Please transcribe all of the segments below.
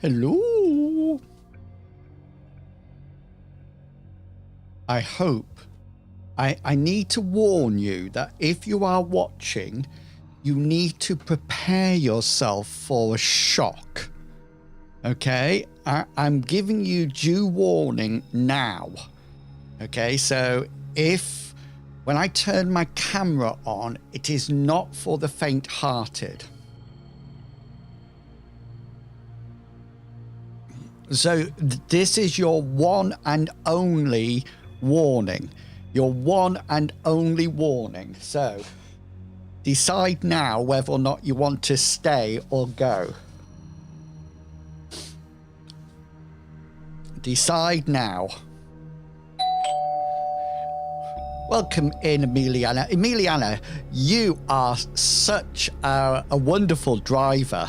Hello. I hope. I need to warn you that if you are watching, you need to prepare yourself for a shock. Okay? I'm giving you due warning now. Okay? So if, when I turn my camera on, it is not for the faint-hearted. So this is your one and only warning. Your one and only warning. So decide now whether or not you want to stay or go. Decide now. Welcome in, Emiliana. Emiliana, you are such a wonderful driver.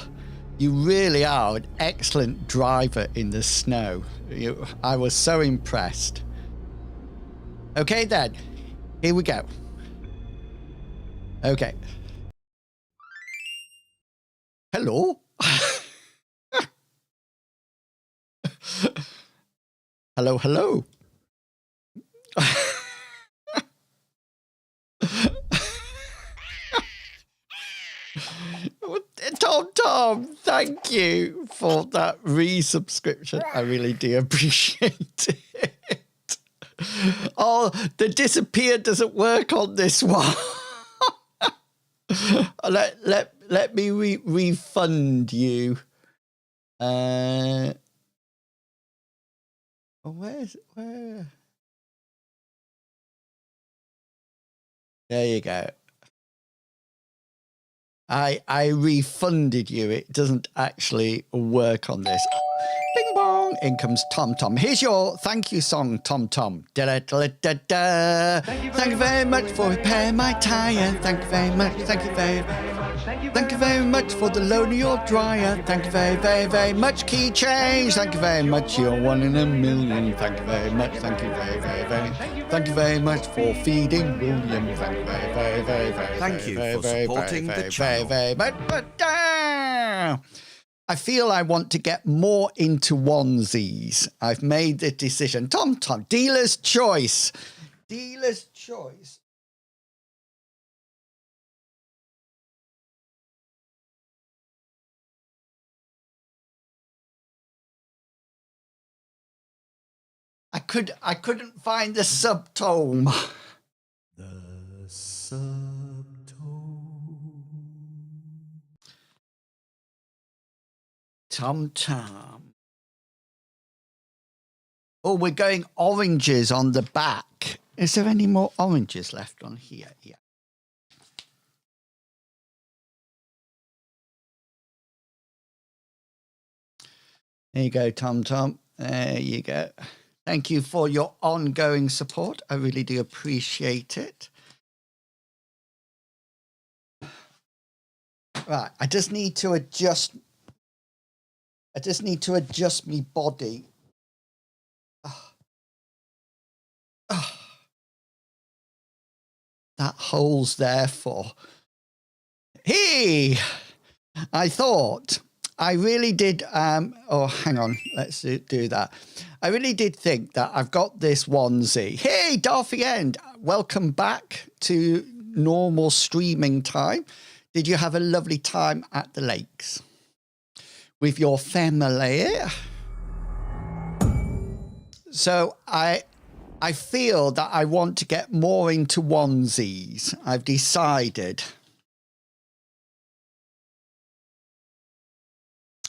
You really are an excellent driver in the snow. I was so impressed. Okay then, here we go. Okay. Hello? Hello, hello. Tom, thank you for that resubscription. I really do appreciate it. Oh, the disappear doesn't work on this one. Let me refund you. Where? There you go. I refunded you. It doesn't actually work on this. Bing bong. In comes Tom Tom. Here's your thank you song, Tom Tom. Da da da da da. Thank you very much for repairing my tire. Thank you very much. Thank you very much. Thank you very much for the loan of your dryer. Thank you very, very, very much. Key change. Thank you very much. You're 1 in a million. Thank you very much. Thank you very, very, very. Thank you very much for feeding William. Thank you very, very, very, very. Thank you for supporting the channel. Very, very, but I feel I want to get more into onesies. I've made the decision. Tom Tom, dealer's choice. Dealer's choice. I couldn't find the subtone. The subtone. Tom Tom. Oh, we're going oranges on the back. Is there any more oranges left on here? Yeah. There you go, Tom Tom. There you go. Thank you for your ongoing support. I really do appreciate it. Right, I just need to adjust me body. That hole's there for. Hey, I really did, oh, hang on, let's do that. I really did think that I've got this onesie. Hey, Darthy End, welcome back to normal streaming time. Did you have a lovely time at the lakes with your family? So I feel that I want to get more into onesies. I've decided.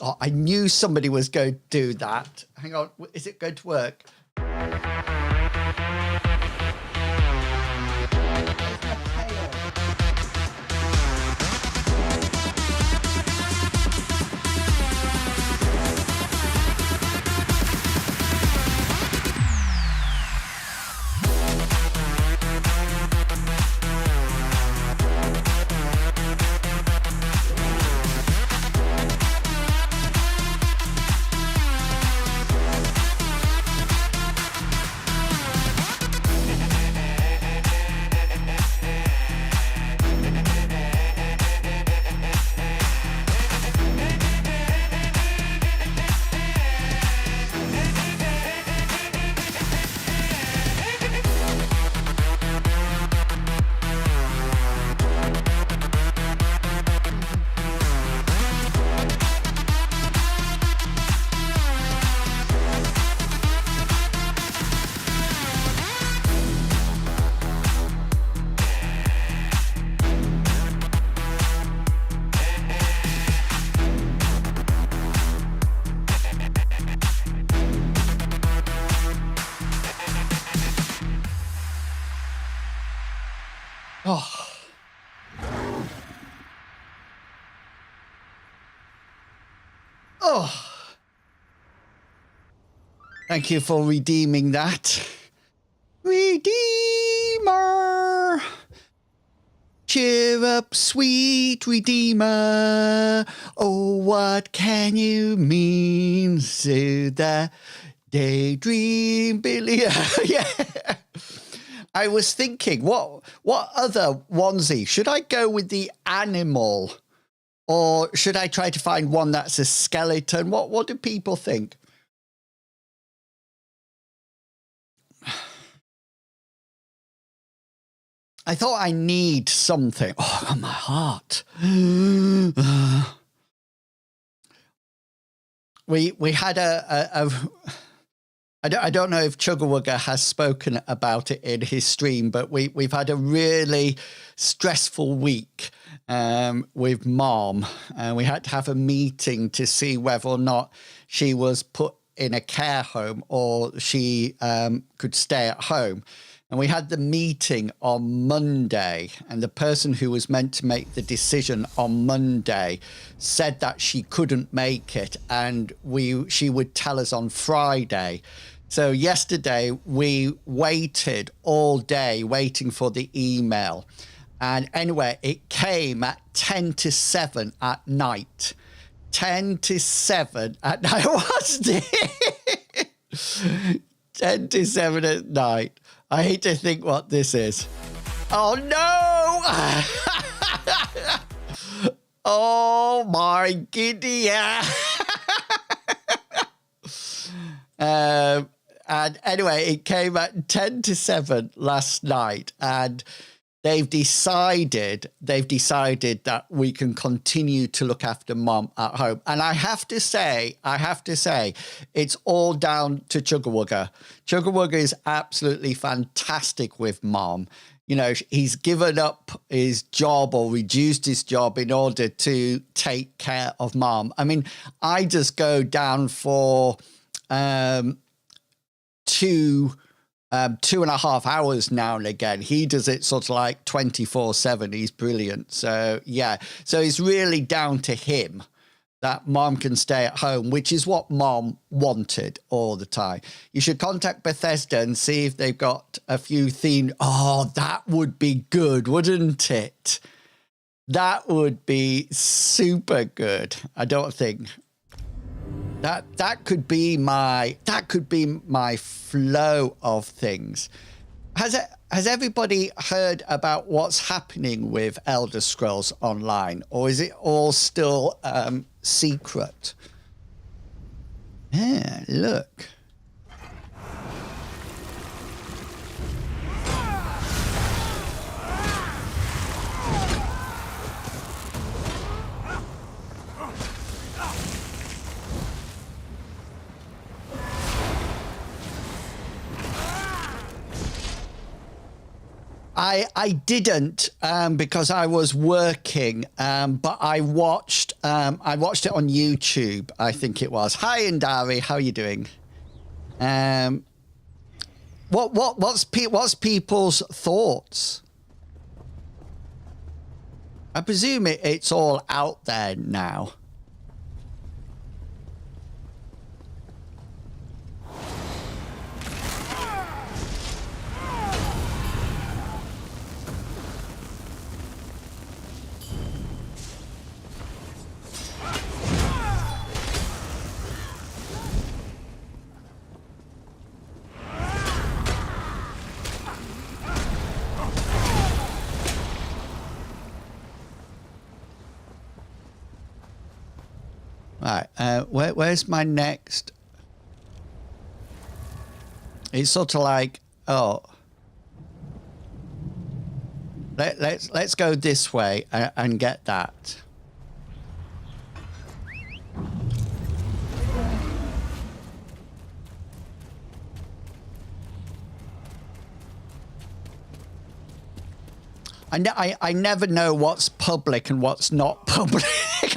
Oh, I knew somebody was going to do that. Hang on, is it going to work? Oh. Oh. Thank you for redeeming that. Redeemer. Cheer up, sweet Redeemer. Oh, what can you mean to the daydream, Billy? Yeah. I was thinking, what other onesie? Should I go with the animal? Or should I try to find one that's a skeleton? What do people think? I thought I need something. Oh, on my heart. We had I don't know if Chuggerwugger has spoken about it in his stream, but we've had a really stressful week with Mom, and we had to have a meeting to see whether or not she was put in a care home or she could stay at home. And we had the meeting on Monday, and the person who was meant to make the decision on Monday said that she couldn't make it, and she would tell us on Friday. So yesterday we waited all day waiting for the email. And anyway, it came at 10 to 7 at night. 10 to 7 at night. What's it? 10 to 7 at night. I hate to think what this is. Oh, no! Oh, my giddy. And anyway, it came at 10 to 7 last night, and they've decided that we can continue to look after Mom at home. And I have to say, it's all down to Chuggerwugger. Chuggerwugger is absolutely fantastic with Mom. You know, he's given up his job or reduced his job in order to take care of Mom. I mean, I just go down for 2.5 hours now and again. He does it sort of like 24/7. He's brilliant. So yeah, so it's really down to him that Mom can stay at home, which is what Mom wanted all the time. You should contact Bethesda and see if they've got a few themed. Oh, that would be good, wouldn't it? That would be super good. I don't think that could be my flow of things. Has everybody heard about what's happening with Elder Scrolls Online, or is it all still secret? Yeah, look. I didn't because I was working, but I watched it on YouTube, I think it was. Hi, Indari, how are you doing? What's people's thoughts? I presume it's all out there now. Right, where's my next? It's sort of like, oh, let's go this way and get that. I never know what's public and what's not public.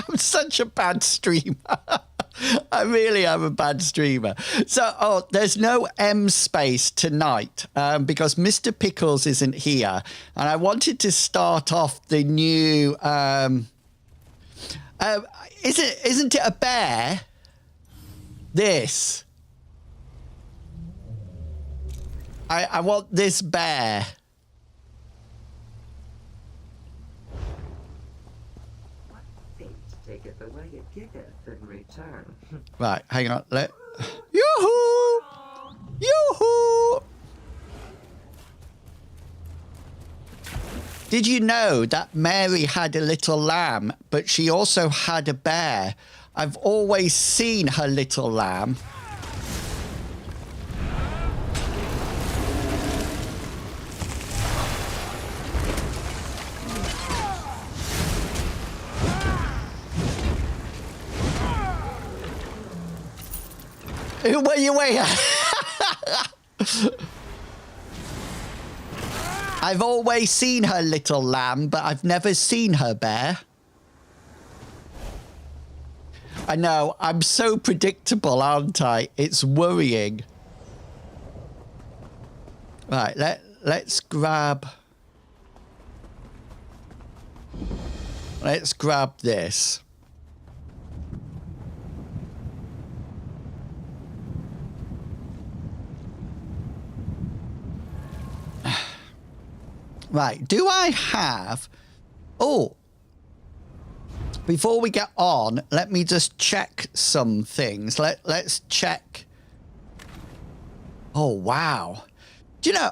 I'm such a bad streamer. I really am a bad streamer. So, there's no M space tonight because Mr. Pickles isn't here. And I wanted to start off the new... isn't it a bear? This. I want this bear. Taketh away it giveth in return. Right, hang on. Yoo-hoo! Yoo-hoo! Did you know that Mary had a little lamb, but she also had a bear? I've always seen her little lamb. Wait. I've always seen her little lamb, but I've never seen her bear. I know, I'm so predictable, aren't I? It's worrying. Right, let's grab... Let's grab this. Right, do I have... Oh, before we get on, let me just check some things. Let's check. Oh, wow. Do you know,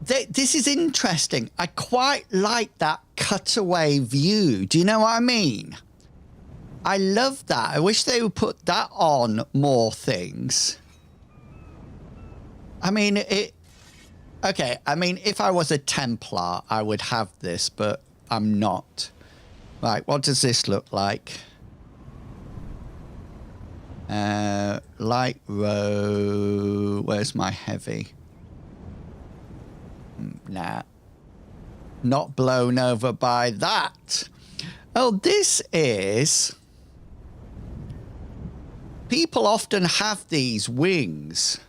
this is interesting. I quite like that cutaway view. Do you know what I mean? I love that. I wish they would put that on more things. I mean, okay, I mean, if I was a Templar, I would have this, but I'm not. Right, what does this look like? Light row... Where's my heavy? Nah. Not blown over by that. Oh, this is... People often have these wings.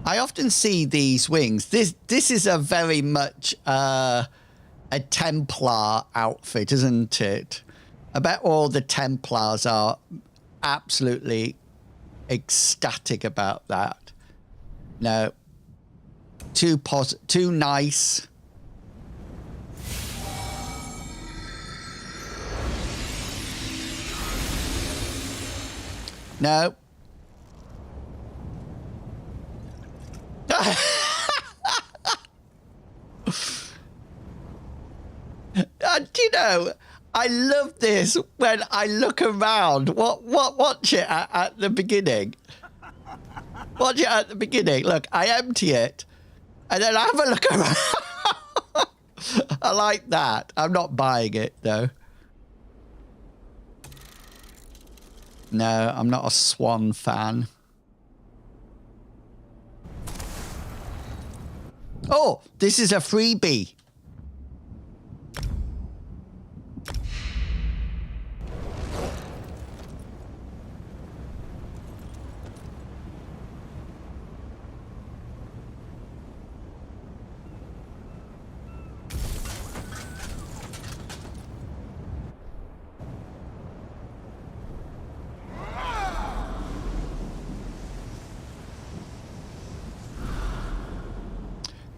I often see these wings. This is a very much a Templar outfit, isn't it? I bet all the Templars are absolutely ecstatic about that. No. Too nice. No. And you know, I love this when I look around. Watch it at the beginning. Watch it at the beginning. Look, I empty it, and then I have a look around. I like that. I'm not buying it though. No, I'm not a Swan fan. Oh, this is a freebie.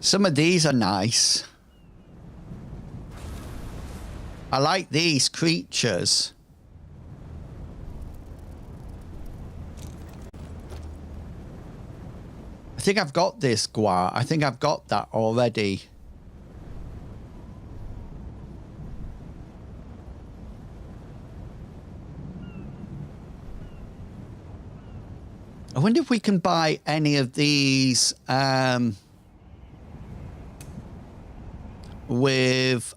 Some of these are nice. I like these creatures. I think I've got this Gua. I think I've got that already. I wonder if we can buy any of these with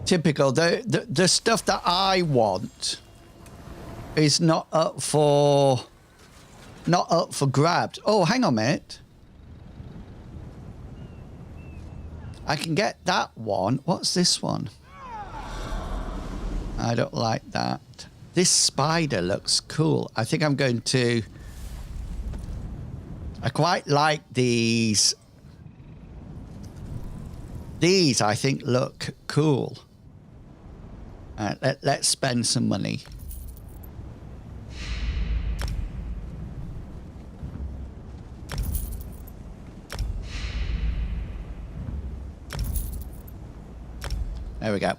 Typical. The stuff that I want is not up for grabs. Oh, hang on a minute. I can get that one. What's this one? I don't like that. This spider looks cool. I think I'm going to... I quite like these. These, I think, look cool. All right, let's spend some money. There we go.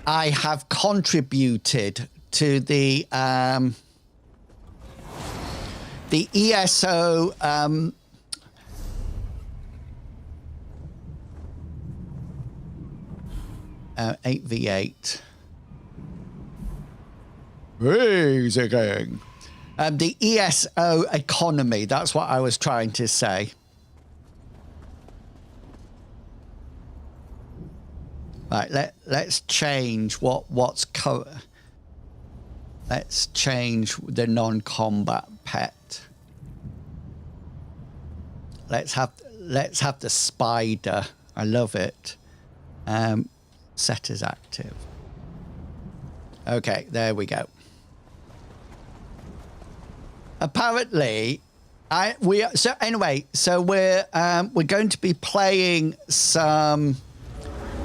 I have contributed to the ESO 8v8. Crazy King. The ESO economy, that's what I was trying to say. Right, let's change what's let's change the non-combat pet. Let's have the spider. I love it. Set as active. Okay, there we go. Apparently, we're going to be playing some.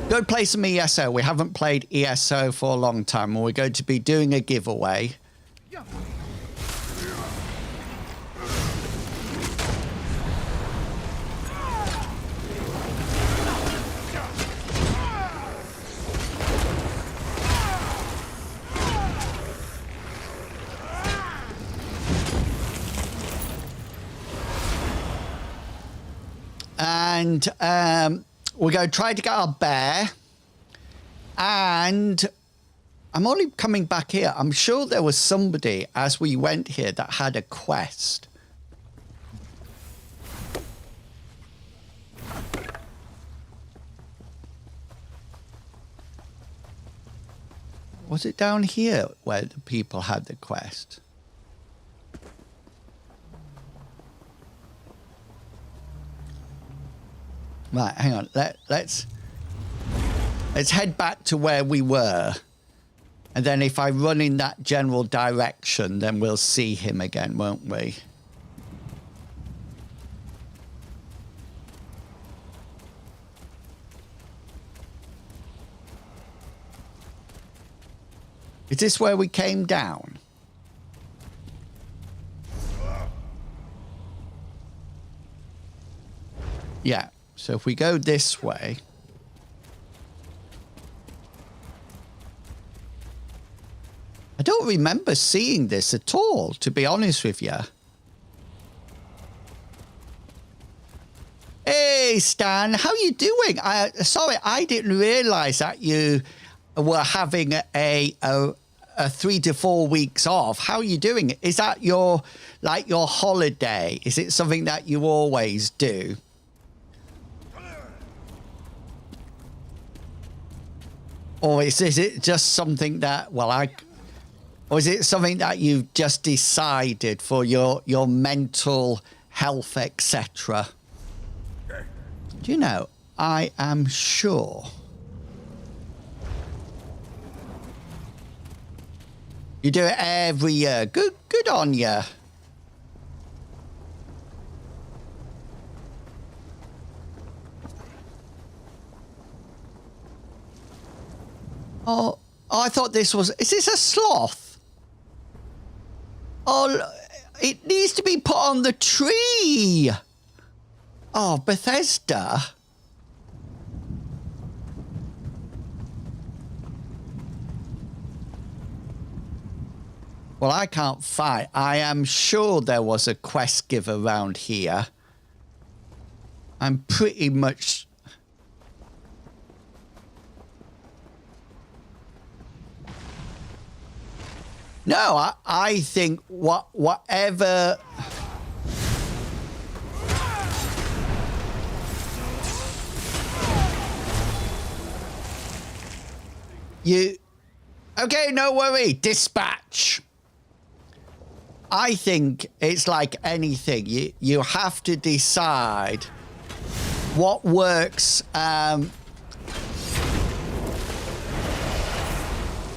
Go play some ESO. We haven't played ESO for a long time, and we're going to be doing a giveaway. And we're going to try to get our bear. And I'm only coming back here. I'm sure there was somebody as we went here that had a quest. Was it down here where the people had the quest? Right, hang on. Let's head back to where we were. And then if I run in that general direction, then we'll see him again, won't we? Is this where we came down? Yeah. So if we go this way... I don't remember seeing this at all, to be honest with you. Hey, Stan, how you doing? Sorry, I didn't realise that you were having a 3 to 4 weeks off. How are you doing? Is that your holiday? Is it something that you always do? Or is it just something that, or is it something that you've just decided for your mental health, etc.? Do you know, I am sure. You do it every year. Good on you. Oh, I thought this was... Is this a sloth? Oh, it needs to be put on the tree. Oh, Bethesda. Well, I can't fight. I am sure there was a quest giver around here. I'm pretty much... No, I think whatever... You... Okay, no worry. Dispatch. I think it's like anything. You have to decide what works...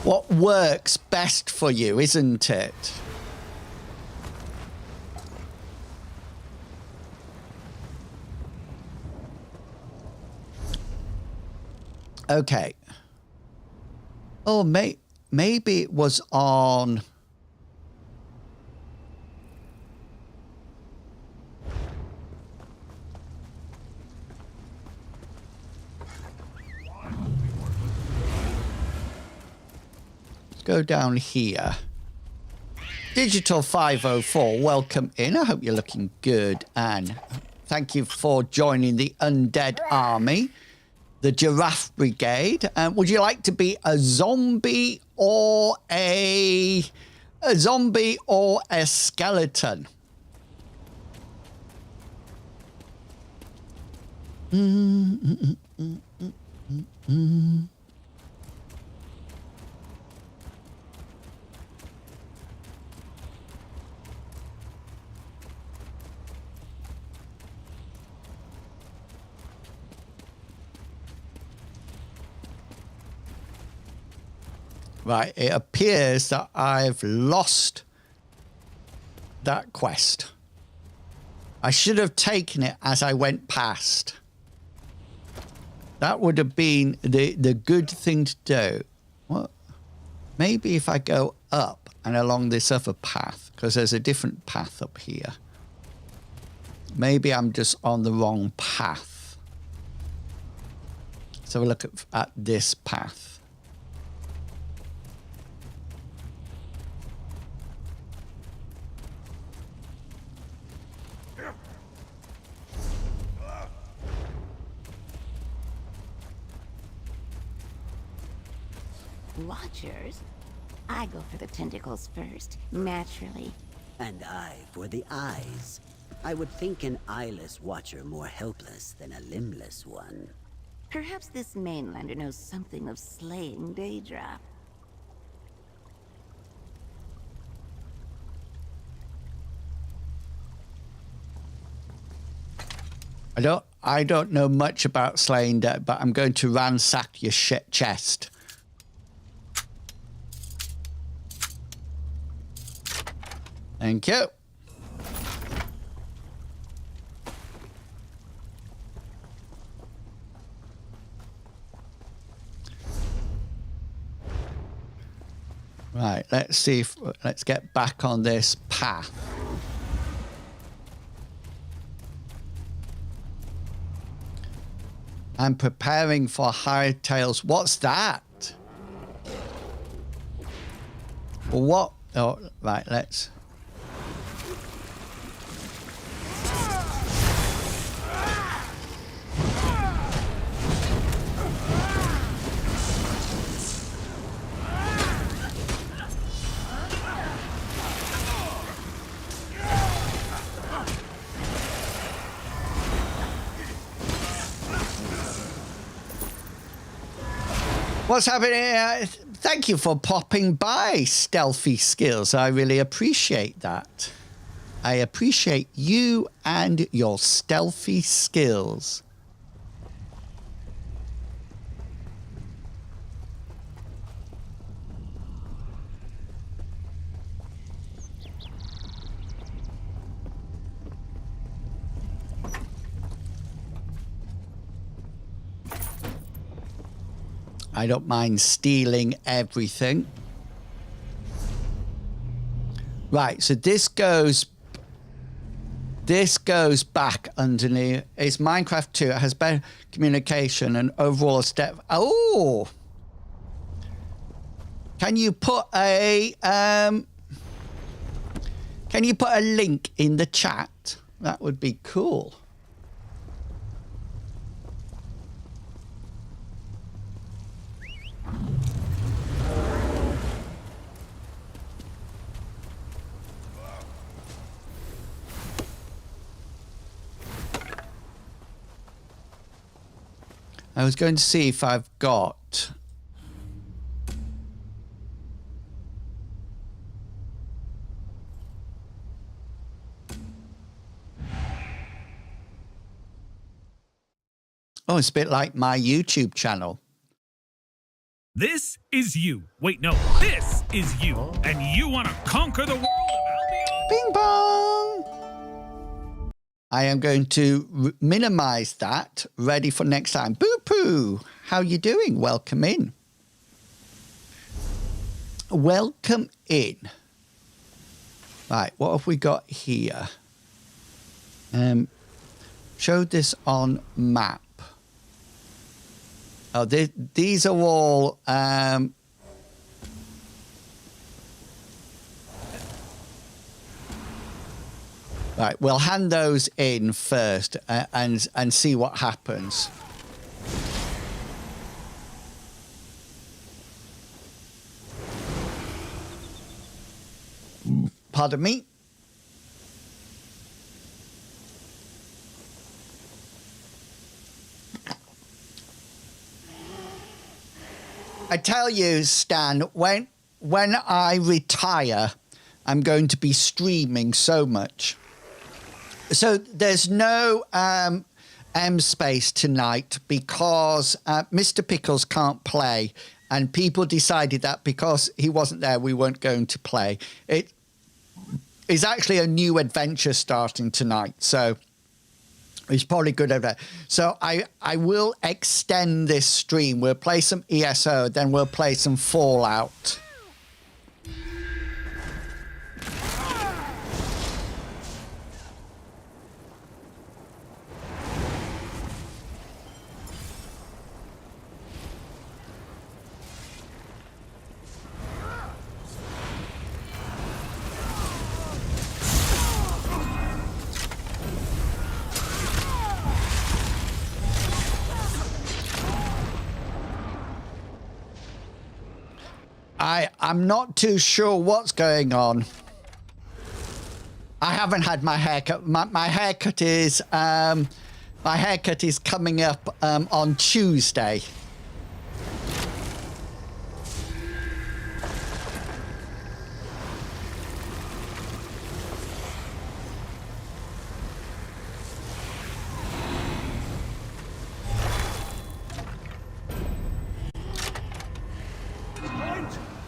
what works best for you, isn't it? Okay. Oh, maybe it was on... Let's go down here. Digital 504, welcome in. I hope you're looking good. And thank you for joining the Undead Army. The Giraffe Brigade. Would you like to be a zombie or a zombie or a skeleton? Right, it appears that I've lost that quest. I should have taken it as I went past. That would have been the good thing to do. What? Maybe if I go up and along this other path, because there's a different path up here. Maybe I'm just on the wrong path. Let's have a look at this path. Watchers? I go for the tentacles first, naturally. And I for the eyes. I would think an eyeless watcher more helpless than a limbless one. Perhaps this mainlander knows something of slaying Daedra. I don't know much about slaying dead, but I'm going to ransack your chest. Thank you. Right, let's see if let's get back on this path. I'm preparing for hightails. What's that? What? Oh, right, let's... What's happening? Thank you for popping by, Stealthy Skills. I really appreciate that. I appreciate you and your stealthy skills. I don't mind stealing everything. Right, so this goes back underneath. It's Minecraft 2. It has better communication and overall step. Oh, can you put a link in the chat? That would be cool. I was going to see if I've got... Oh, it's a bit like my YouTube channel. This is you. Wait, no, this is you. And you want to conquer the world of Albion? Bing bong! I am going to minimize that. Ready for next time. Boo poo! How you doing? Welcome in. Welcome in. Right, what have we got here? Show this on map. Oh, these are all right. We'll hand those in first and see what happens. Pardon me. I tell you, Stan, when I retire, I'm going to be streaming so much. So there's no M space tonight because Mr. Pickles can't play, and people decided that because he wasn't there, we weren't going to play. It is actually a new adventure starting tonight, so it's probably good over there. So I will extend this stream. We'll play some ESO, then we'll play some Fallout. I'm not too sure what's going on. I haven't had my haircut. My haircut is coming up on Tuesday.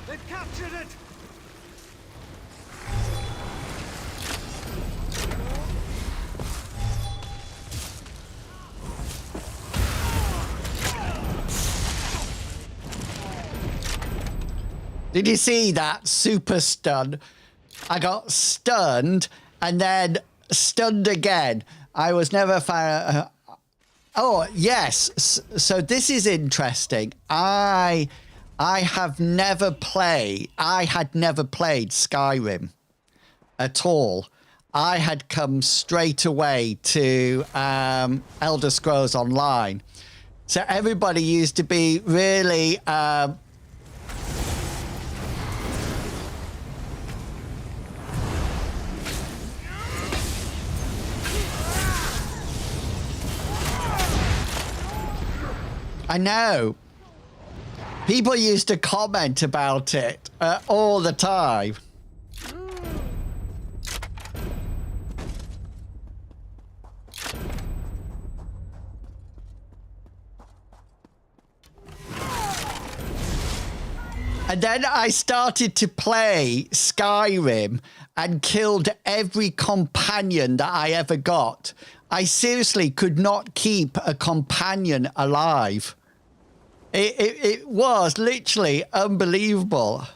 They've captured it! Did you see that super stun? I got stunned and then stunned again. I was never a fan. Oh yes, so this is interesting. I had never played Skyrim at all. I had come straight away to Elder Scrolls Online. So everybody used to be really I know. People used to comment about it all the time. And then I started to play Skyrim and killed every companion that I ever got. I seriously could not keep a companion alive. It was literally unbelievable.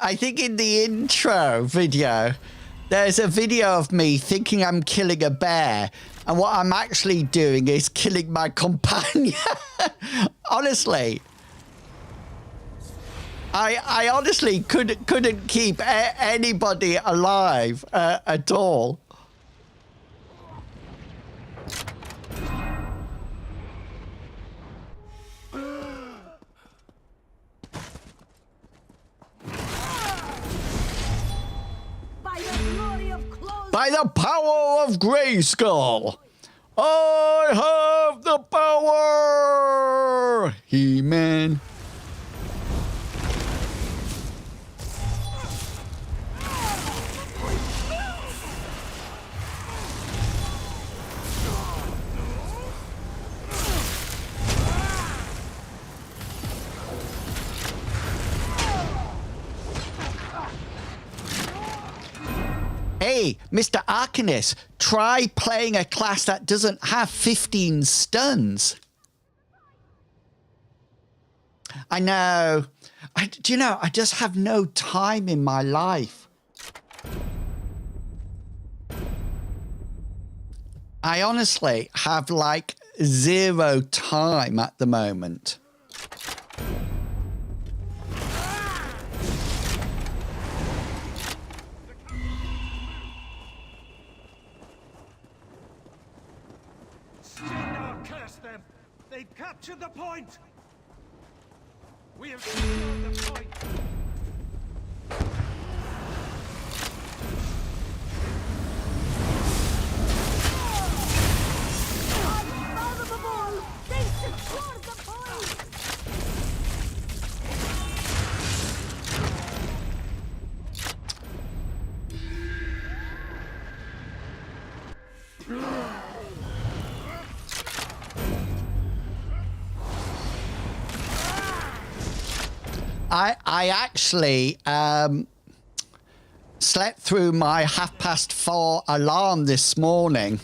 I think in the intro video, there's a video of me thinking I'm killing a bear, and what I'm actually doing is killing my companion. Honestly, I honestly couldn't keep anybody alive at all. By the power of Grayskull, I have the power! He-Man. Hey, Mr. Arcanist, try playing a class that doesn't have 15 stuns. I know. Do you know, I just have no time in my life. I honestly have like 0 time at the moment. They've captured the point! We have secured the point! Unfathomable! They secured the point! I actually slept through my 4:30 alarm this morning.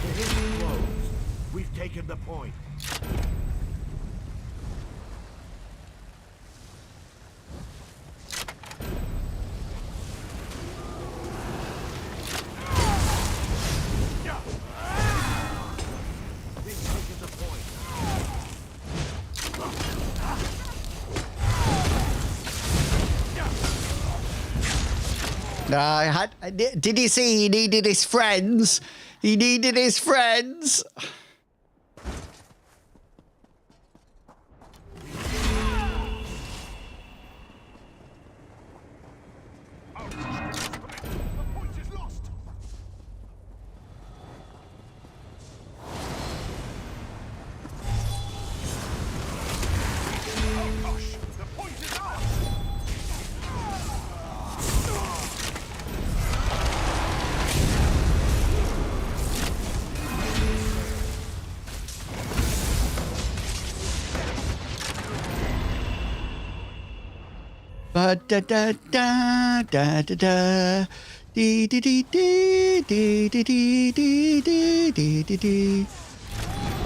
It is closed. We've taken the point. Did you see he needed his friends? He needed his friends. Ba da da da da da da dee dee dee dee dee dee dee dee dee dee dee dee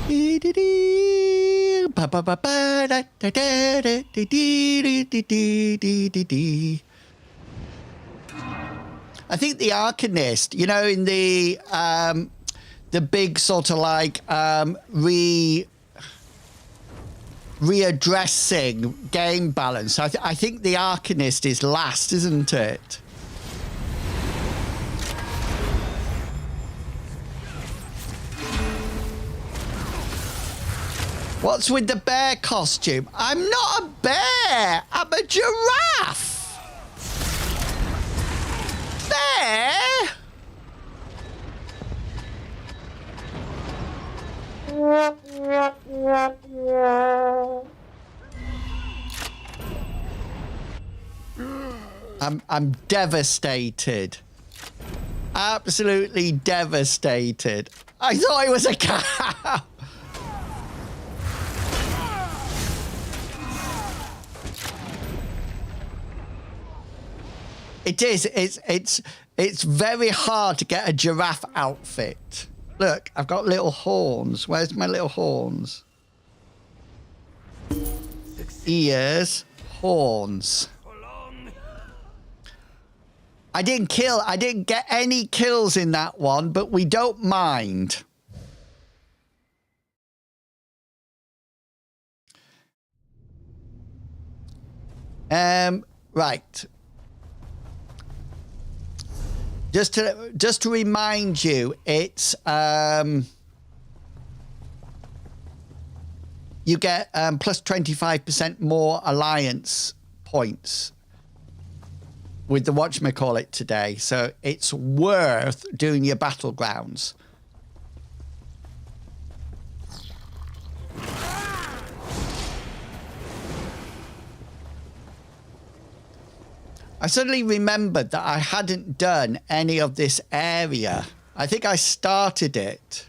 dee dee dee ba ba ba ba da da da da dee dee dee dee dee dee dee. I think the Arcanist, you know, in the big sort of like readdressing game balance. I think the Arcanist is last, isn't it? What's with the bear costume? I'm not a bear. I'm a giraffe. Bear? I'm devastated. Absolutely devastated. I thought it was a cow. It is. It's very hard to get a giraffe outfit. Look, I've got little horns. Where's my little horns? Ears, horns. I didn't get any kills in that one, but we don't mind. Right. Just to remind you, it's you get plus 25% more alliance points with the whatchamacallit today. So it's worth doing your battlegrounds. I suddenly remembered that I hadn't done any of this area. I think I started it.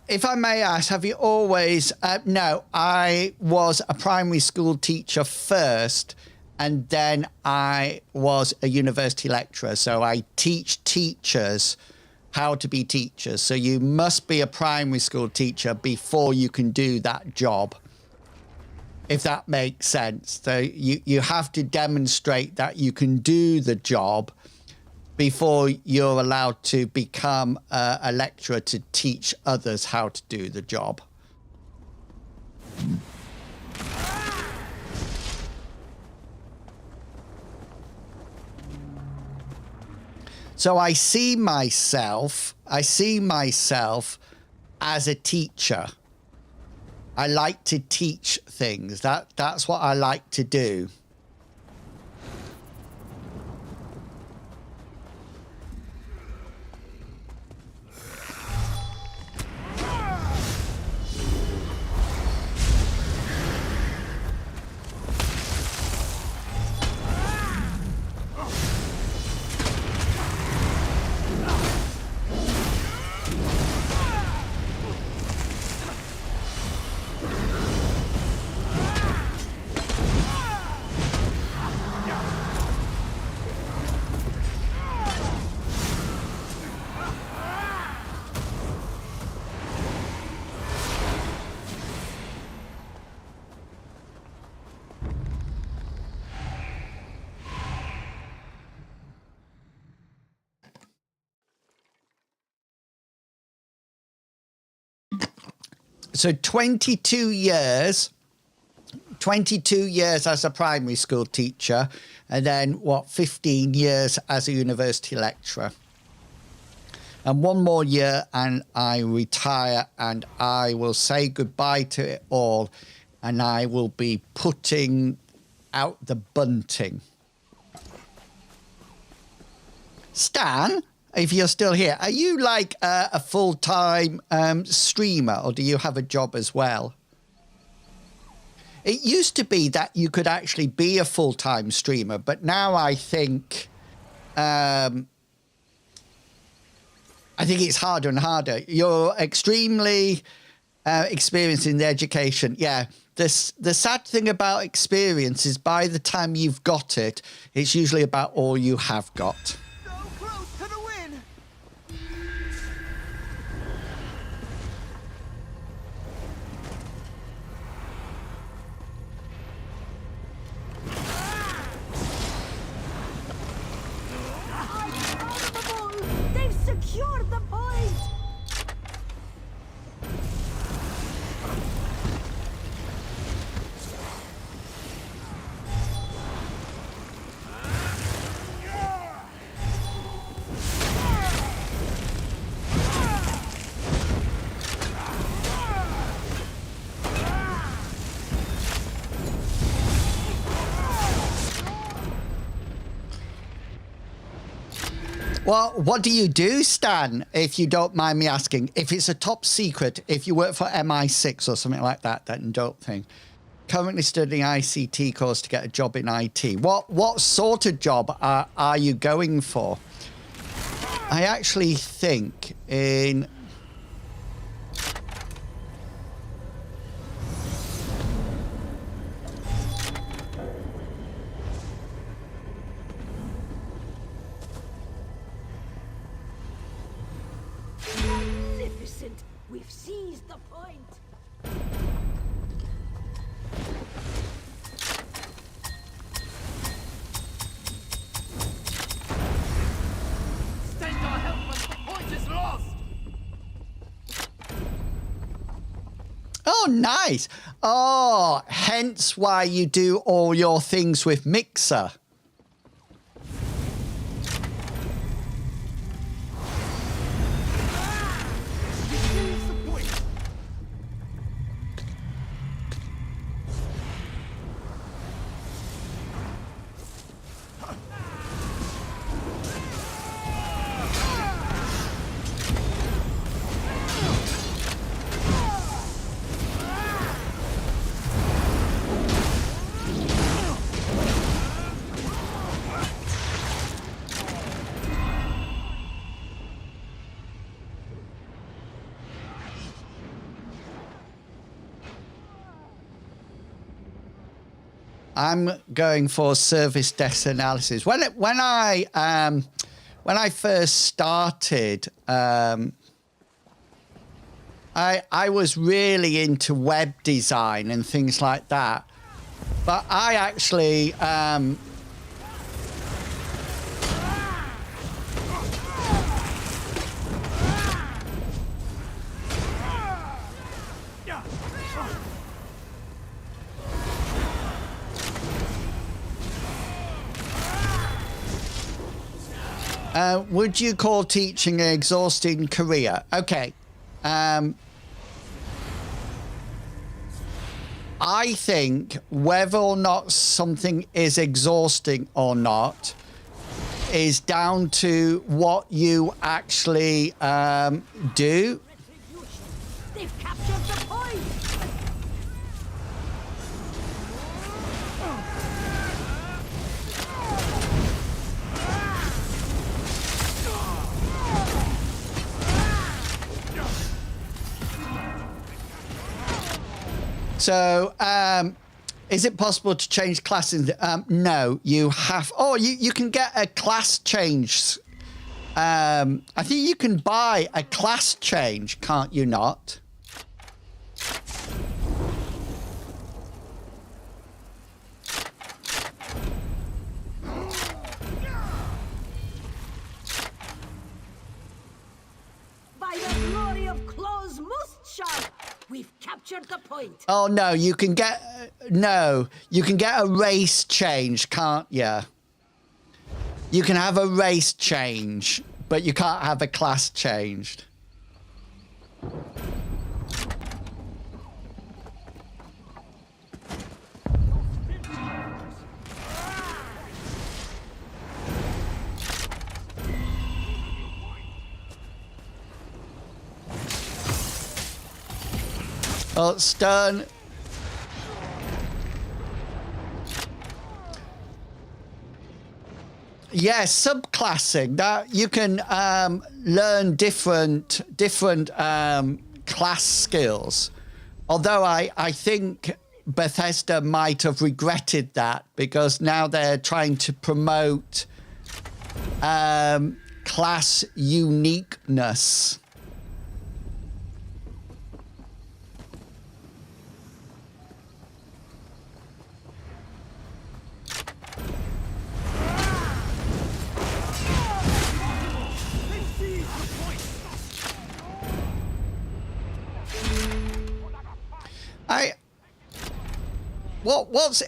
If I may ask, have you always... no, I was a primary school teacher first, and then I was a university lecturer. So I teach teachers how to be teachers. So you must be a primary school teacher before you can do that job, if that makes sense. So you have to demonstrate that you can do the job before you're allowed to become a lecturer to teach others how to do the job. So I see myself as a teacher. I like to teach things. That's what I like to do. So 22 years as a primary school teacher, and then, 15 years as a university lecturer. And one more year and I retire, and I will say goodbye to it all, and I will be putting out the bunting. Stan, if you're still here, are you like a full-time streamer, or do you have a job as well? It used to be that you could actually be a full-time streamer, but now I think it's harder and harder. You're extremely experienced in the education. Yeah, the sad thing about experience is by the time you've got it, it's usually about all you have got. They've secured the point! Well, what do you do, Stan, if you don't mind me asking? If it's a top secret, if you work for MI6 or something like that, then don't think. Currently studying ICT course to get a job in IT. What sort of job are you going for? I actually think in... Magnificent! We've seized the point! Oh, nice. Oh, hence why you do all your things with Mixer. I'm going for service desk analysis. When I first started, I was really into web design and things like that, but I actually would you call teaching an exhausting career? Okay. I think whether or not something is exhausting or not is down to what you actually do. They've captured the point! So, is it possible to change classes? No, you have. Oh, you can get a class change. I think you can buy a class change, can't you not? By the glory of Claw's most sharp, we've captured the point. Oh no, you can get you can get a race change, can't you? You can have a race change, but you can't have a class changed. Oh, Stern. Yeah, subclassing. That you can learn different class skills. Although I think Bethesda might have regretted that because now they're trying to promote class uniqueness.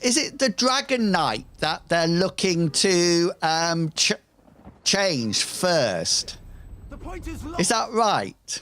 Is it the Dragon Knight that they're looking to change first? The point is lost. Is that right?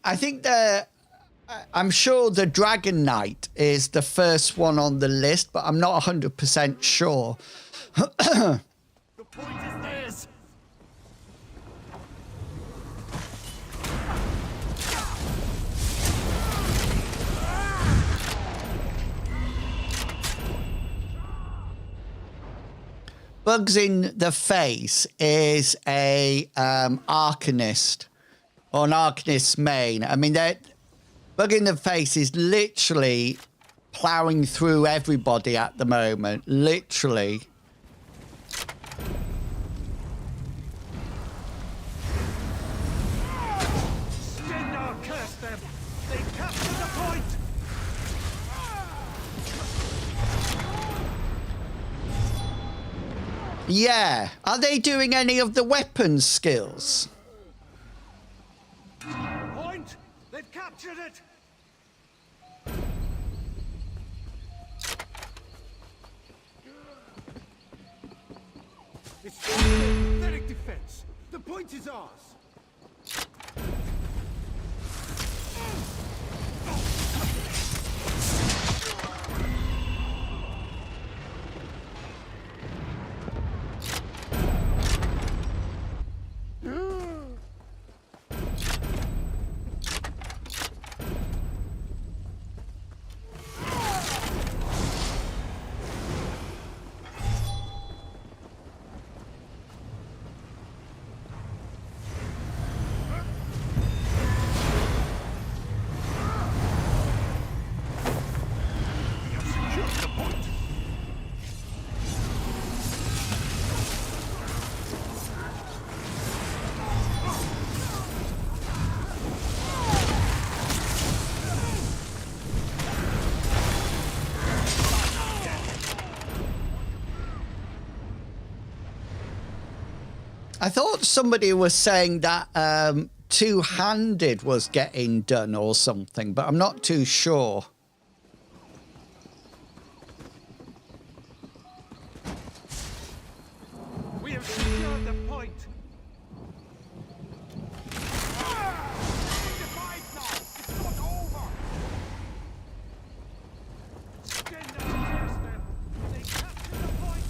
I think I'm sure the Dragon Knight is the first one on the list, but I'm not 100% sure. The point is theirs. Bugs in the Face is a Arcanist or an Arcanist main. I mean, Bug in the Face is literally plowing through everybody at the moment. Literally. Stendarr curse them! They captured the point! Yeah. Are they doing any of the weapons skills? Point! They've captured it! It's pathetic defense. The point is ours. I thought somebody was saying that two-handed was getting done or something, but I'm not too sure. We have secured the point. It's not over. Stendarr curse them! They captured the point!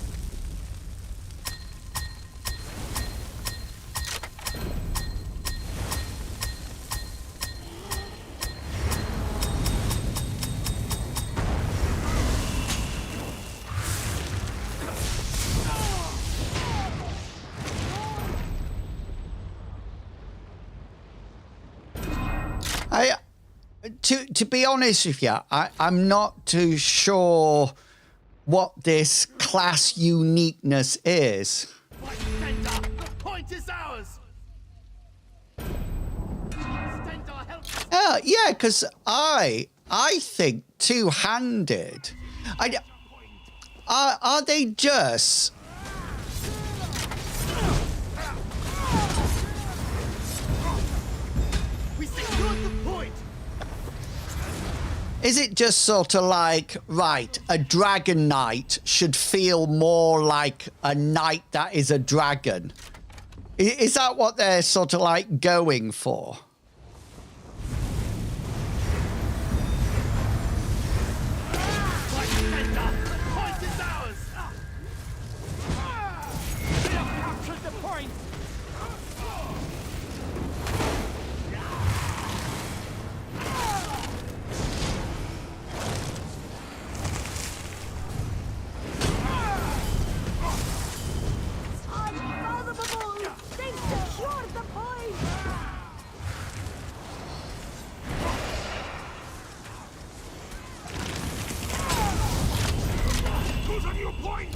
To be honest with you, I'm not too sure what this class uniqueness is. Fight, Stendarr! The point is ours! Stendarr, help us! Yeah, because I think two-handed. Are they just? We secured the point! Is it just sort of like, right, a dragon knight should feel more like a knight that is a dragon? Is that what they're sort of like going for? Fight, Stendarr! The point is ours! We have captured the point! Unfathomable! They've secured the point! Who's on your point?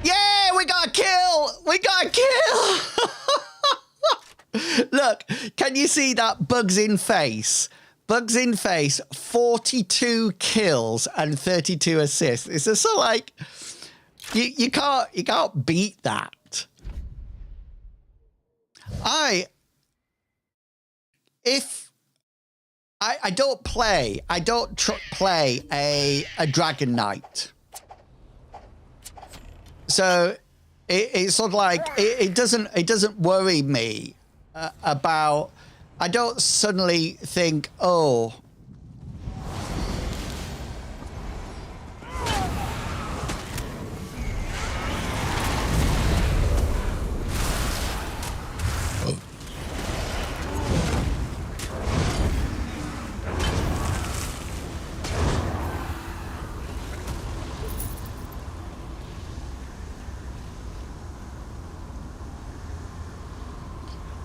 Yeah, we got a kill! We got a kill! Look, can you see that Bugs in Face? Bugs in Face, 42 kills and 32 assists. It's just so like you can't beat that. I don't play a Dragon Knight. So it's sort of like it doesn't worry me about. I don't suddenly think, oh.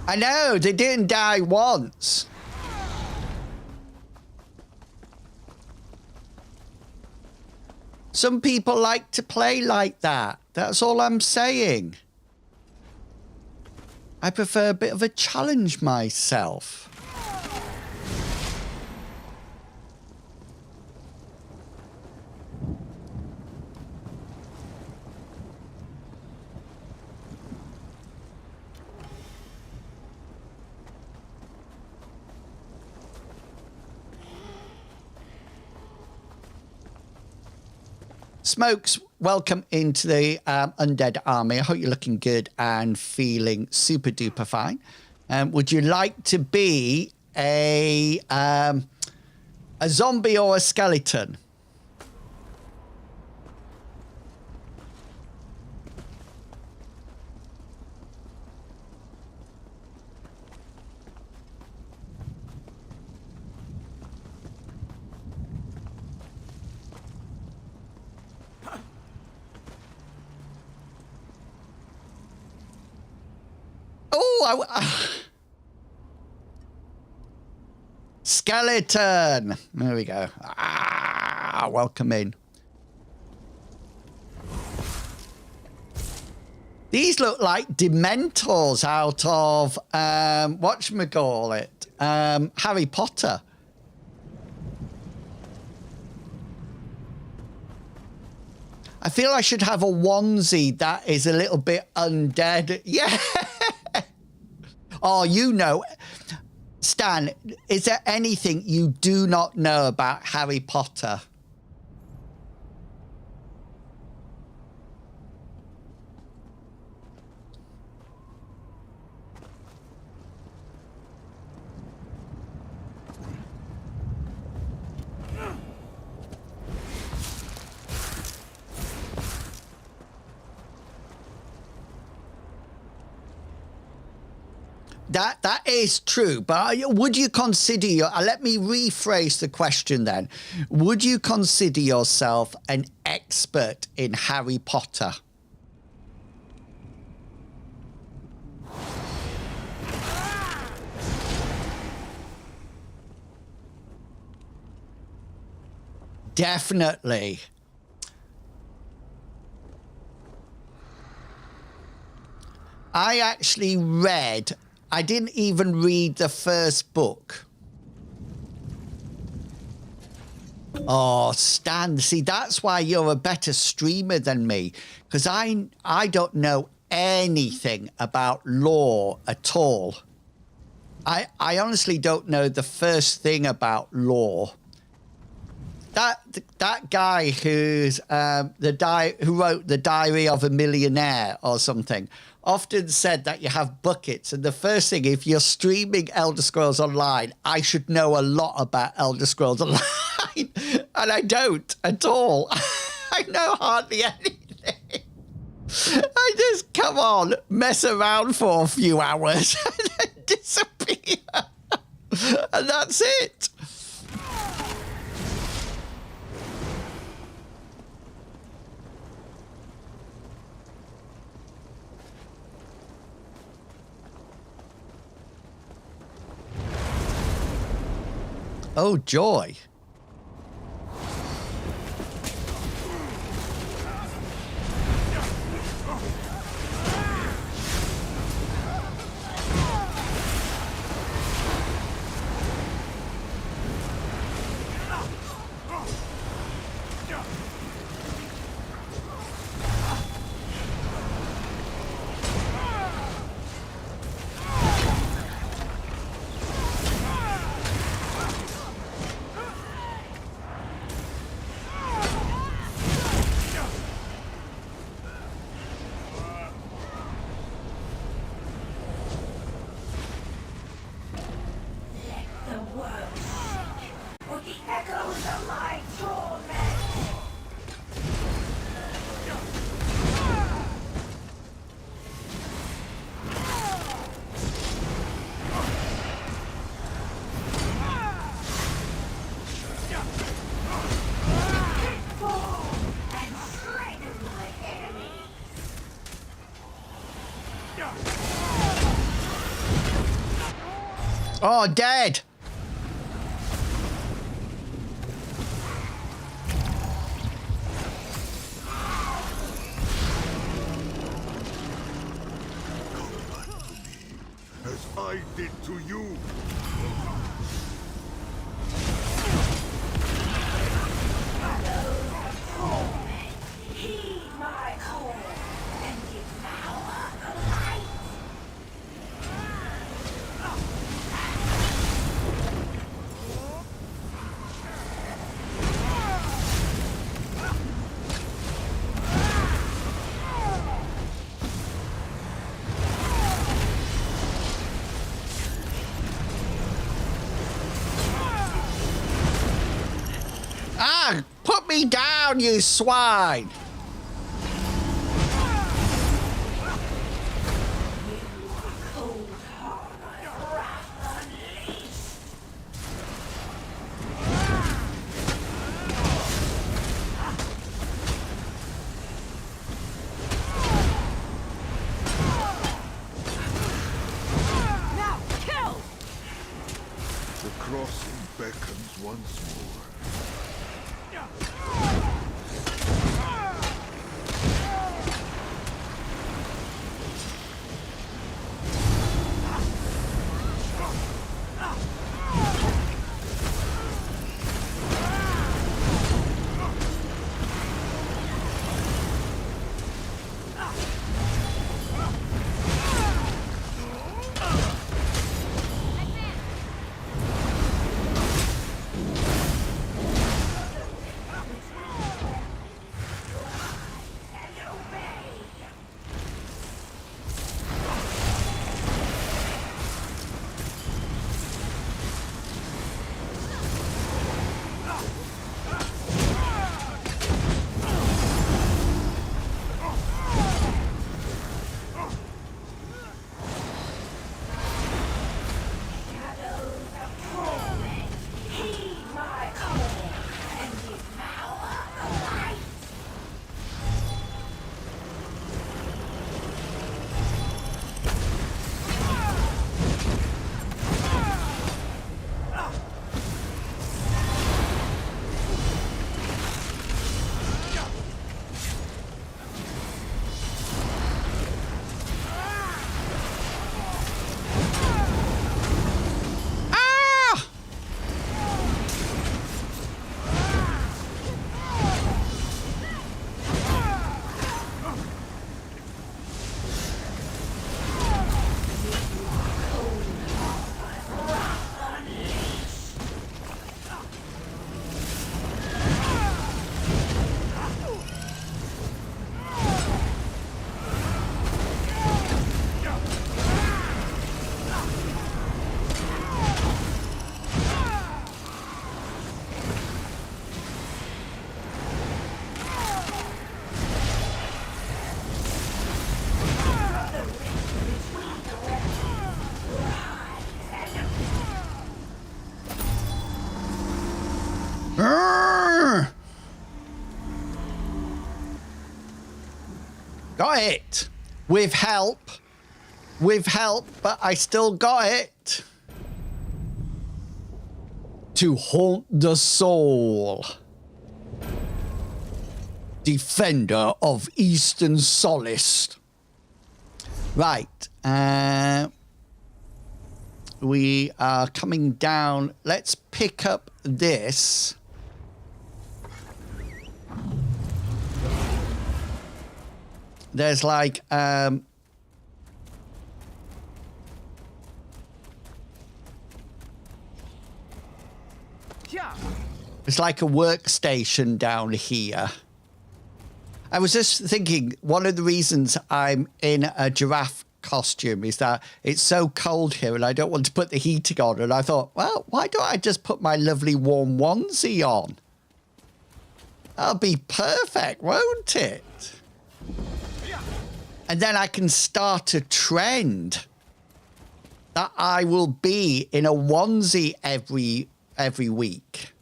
I know, they didn't die once. Some people like to play like that. That's all I'm saying. I prefer a bit of a challenge myself. Smokes, welcome into the Undead Army. I hope you're looking good and feeling super duper fine. Would you like to be a zombie or a skeleton? Skeleton. There we go. Welcome in. These look like Dementors out of whatchamacallit, Harry Potter. I feel I should have a onesie that is a little bit undead. Yeah. Oh, you know, Stan, is there anything you do not know about Harry Potter? That is true, but would you consider let me rephrase the question then. Would you consider yourself an expert in Harry Potter? Definitely. I actually read, I didn't even read the first book. Oh, Stan, see, that's why you're a better streamer than me, because I don't know anything about lore at all. I honestly don't know the first thing about lore. That guy who's who wrote The Diary of a Millionaire or something often said that you have buckets, and the first thing, if you're streaming Elder Scrolls Online, I should know a lot about Elder Scrolls Online, and I don't at all. I know hardly anything. I just come on, mess around for a few hours, and then disappear, and that's it. Oh, joy. Oh, dead. As I did to you. Heed my call and devour the light. Ah, put me down, you swine. Now kill! The crossing beckons once more. Got it. With help. With help, but I still got it. To haunt the soul. Defender of Eastern Solace. Right. We are coming down. Let's pick up this. There's like it's like a workstation down here. I was just thinking, one of the reasons I'm in a giraffe costume is that it's so cold here and I don't want to put the heating on. And I thought, well, why don't I just put my lovely warm onesie on? That'll be perfect, won't it? And then I can start a trend that I will be in a onesie every week.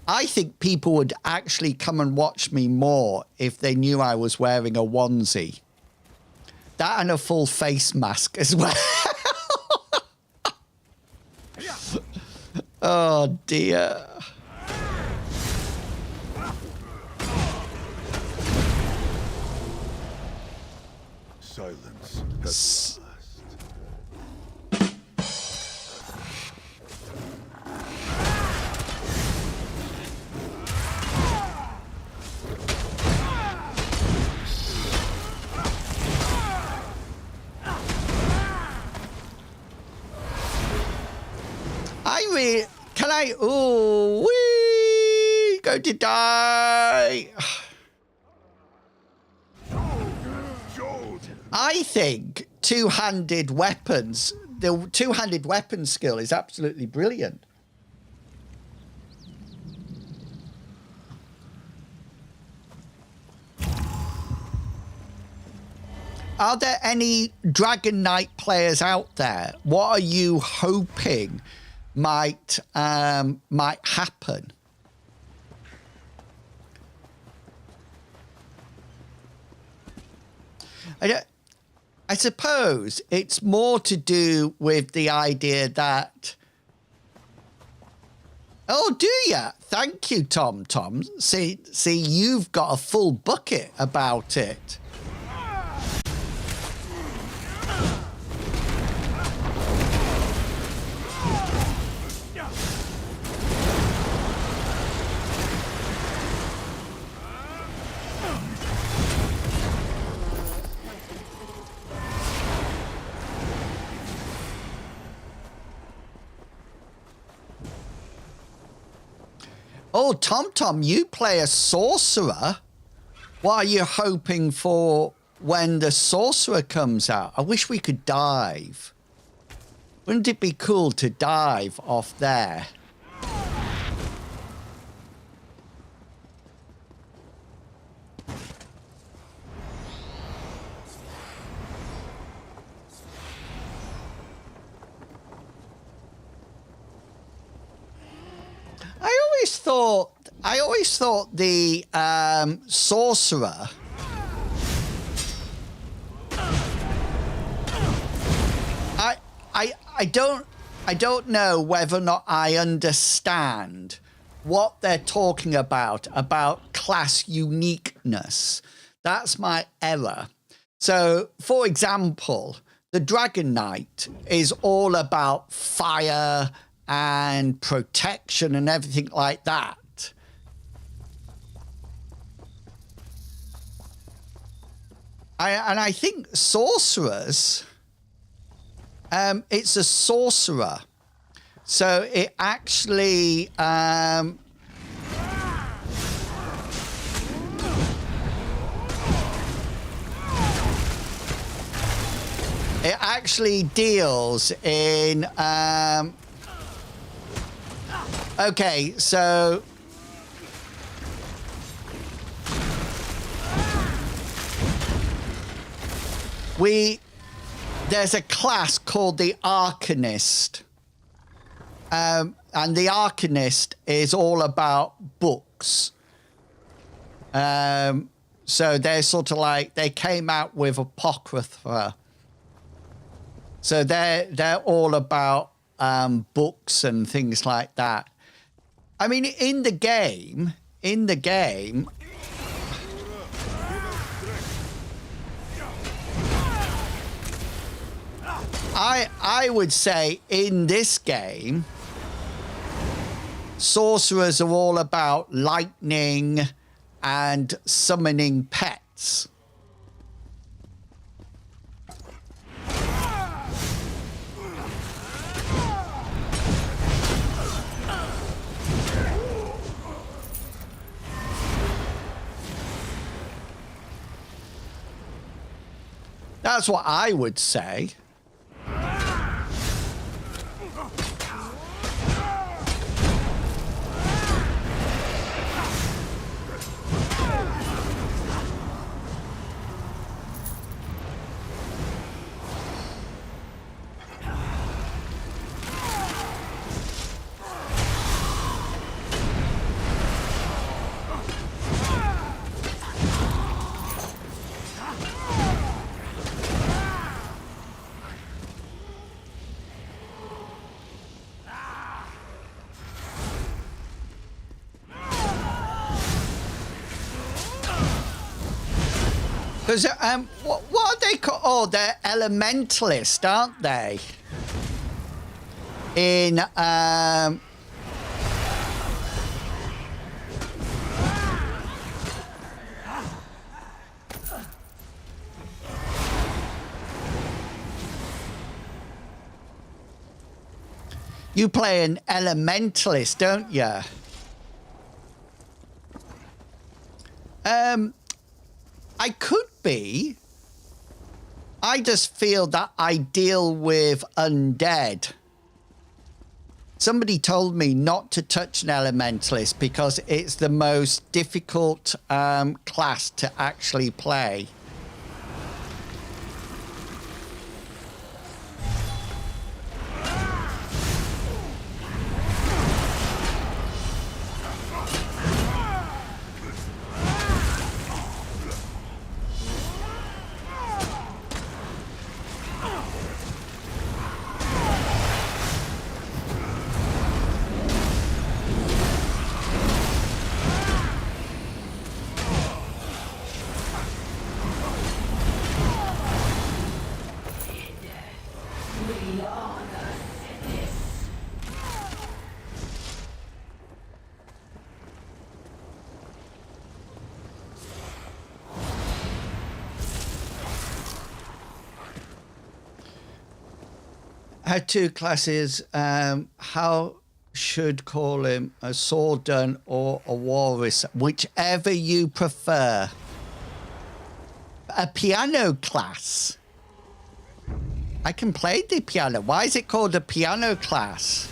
I think people would actually come and watch me more if they knew I was wearing a onesie. That and a full face mask as well. Oh dear. Silence has passed. Can I? Oh, we going to die. I think two-handed weapons, the two-handed weapon skill is absolutely brilliant. Are there any Dragon Knight players out there? What are you hoping might happen? I suppose it's more to do with the idea that... Oh, do ya? Thank you, Tom. See, you've got a full bucket about it. Oh, Tom, you play a sorcerer. What are you hoping for when the sorcerer comes out? I wish we could dive. Wouldn't it be cool to dive off there? I always thought the sorcerer I don't know whether or not I understand what they're talking about class uniqueness. That's my error. So, for example, the Dragon Knight is all about fire and protection and everything like that. I think sorcerers, it's a sorcerer. So it actually, it actually deals in, okay, so there's a class called the Arcanist. And the Arcanist is all about books. So they're sort of like, they came out with Apocrypha. So they're all about books and things like that. I mean, in the game, I would say in this game, sorcerers are all about lightning and summoning pets. That's what I would say. Because what are they called? Oh, they're elementalists, aren't they? In you play an elementalist, don't you? I could be. I just feel that I deal with undead. Somebody told me not to touch an elementalist because it's the most difficult class to actually play. Had two classes. How should call him a Swordan or a Walrus, whichever you prefer. A piano class. I can play the piano. Why is it called a piano class?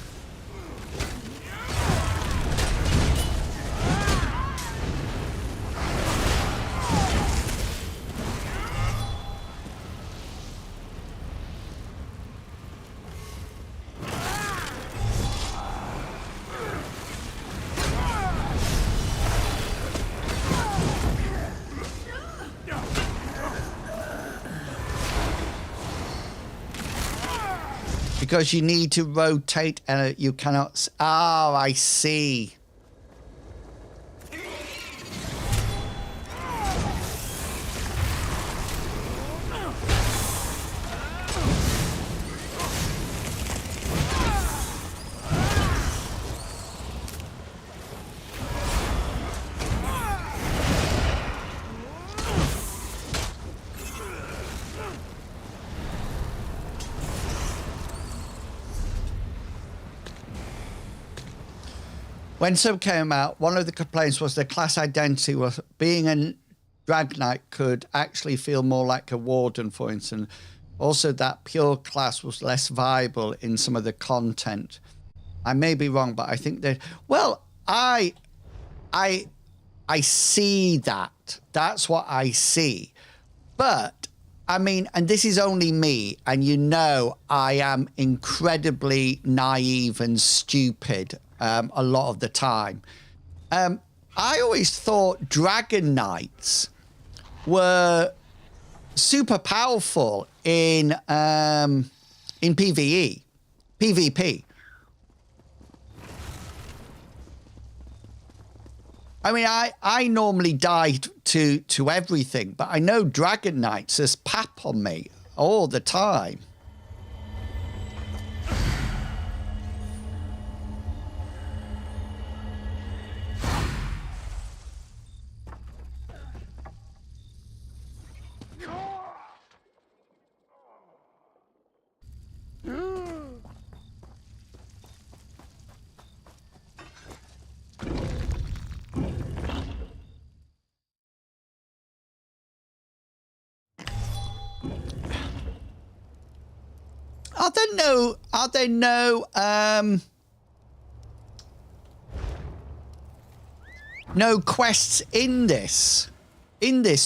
Because you need to rotate and you cannot... Oh, I see. When Sub came out, one of the complaints was the class identity was being a Drag Knight could actually feel more like a Warden, for instance. Also, that pure class was less viable in some of the content. I may be wrong, but I think that... Well, I see that. That's what I see. But, I mean, and this is only me, and you know I am incredibly naive and stupid a lot of the time. I always thought Dragon Knights were super powerful in PvE, PvP. I mean, I normally die to everything, but I know Dragon Knights just pap on me all the time. Are there no quests in this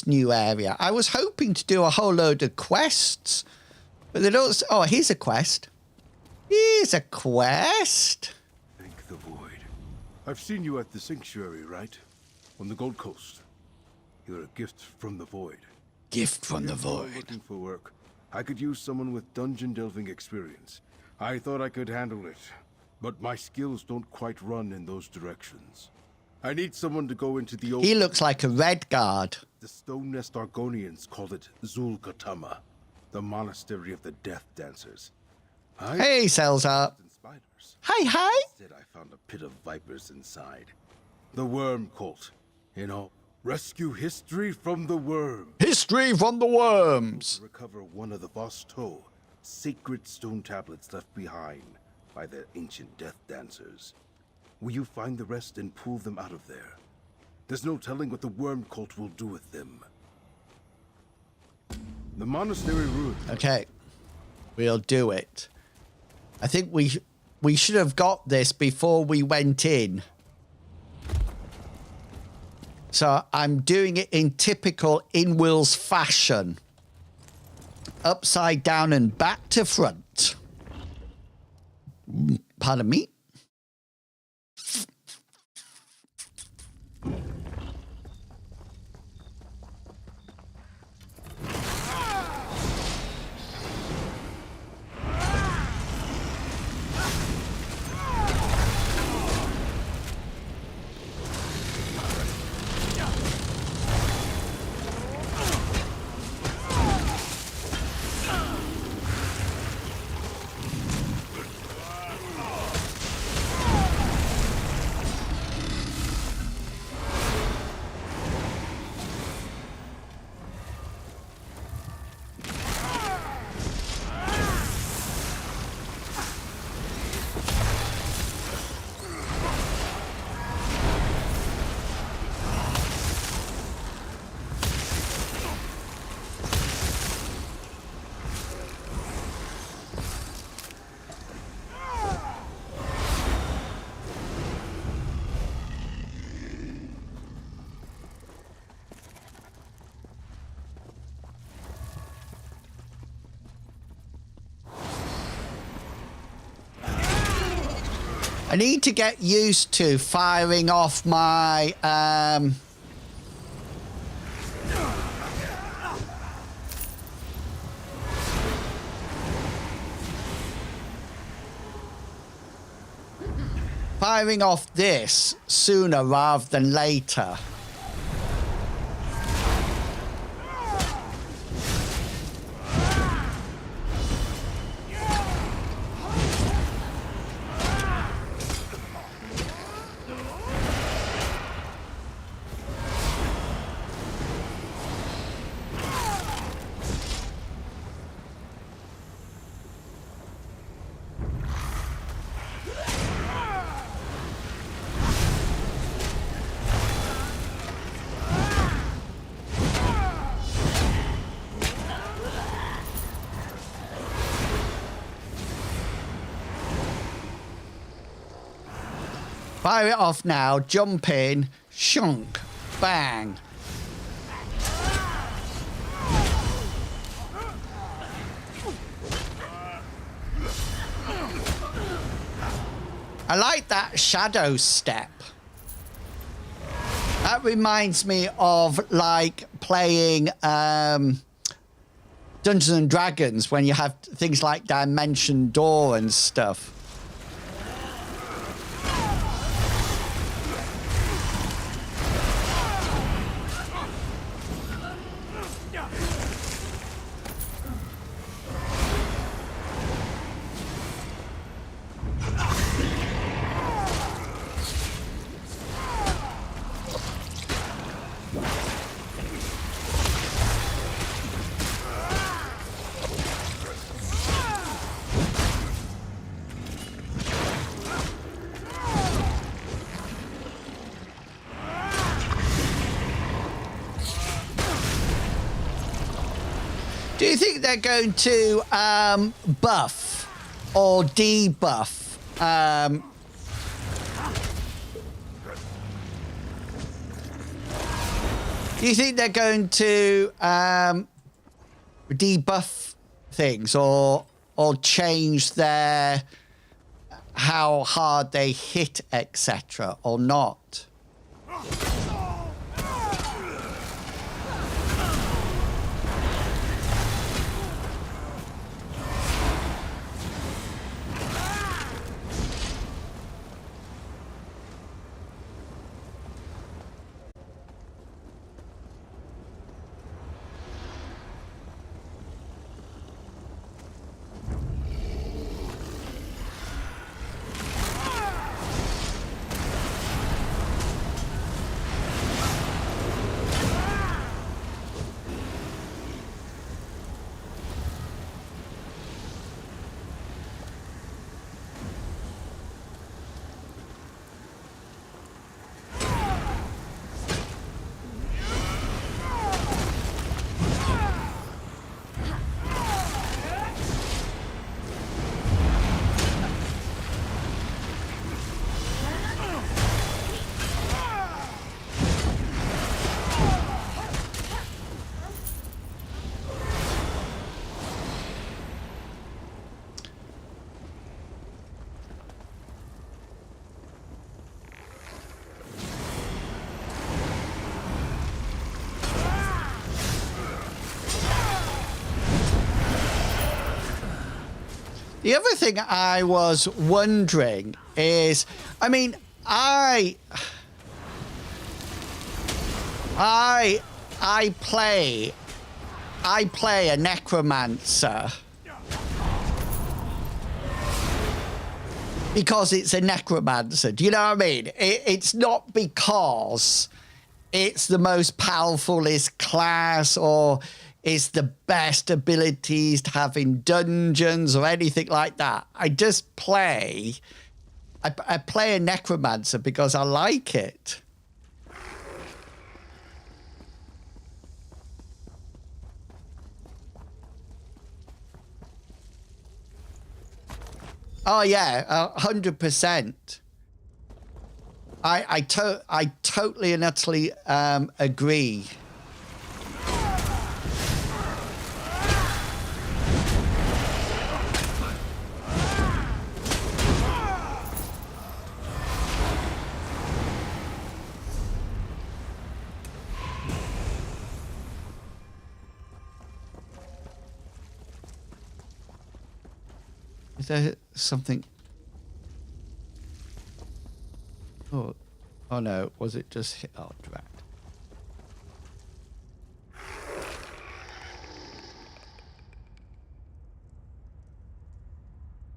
new area? I was hoping to do a whole load of quests, but they don't. Oh, here's a quest. Here's a quest. Thank the void. I've seen you at the sanctuary, right? On the Gold Coast. You're a gift from the void. Gift from the If you're void. looking for work, I could use someone with dungeon delving experience. I thought I could handle it, but my skills don't quite run in those directions. I need someone to go into the open. He looks like a red guard. The Stone Nest Argonians called it Zul'Katama, the Monastery of the Death Dancers. Hey, Salzar. And spiders. Hi, hi. Instead, I found a pit of vipers inside. The Worm Cult. You know, rescue history from the worm. History from the worms. Recover one of the Vosto, sacred stone tablets left behind by the ancient Death Dancers. Will you find the rest and pull them out of there? There's no telling what the Worm Cult will do with them. The monastery ruins. Okay, we'll do it. I think we should have got this before we went in. So I'm doing it in typical In-Wills fashion. Upside down and back to front. Pardon me. I need to get used to firing off my firing off this sooner rather than later. Fire it off now, jump in, shunk, bang. I like that shadow step. That reminds me of like playing Dungeons and Dragons when you have things like Dimension Door and stuff. Do you think they're going to buff or debuff? Do you think they're going to debuff things or change their how hard they hit, etc., or not? The other thing I was wondering is, I mean, I play a necromancer because it's a necromancer. Do you know what I mean? It's not because it's the most powerfulest class or it's the best abilities to have in dungeons or anything like that. I just play. I play a necromancer because I like it. Oh yeah, 100%. I totally and utterly agree. Is there something? Oh, oh no! Was it just hit? Oh, drat!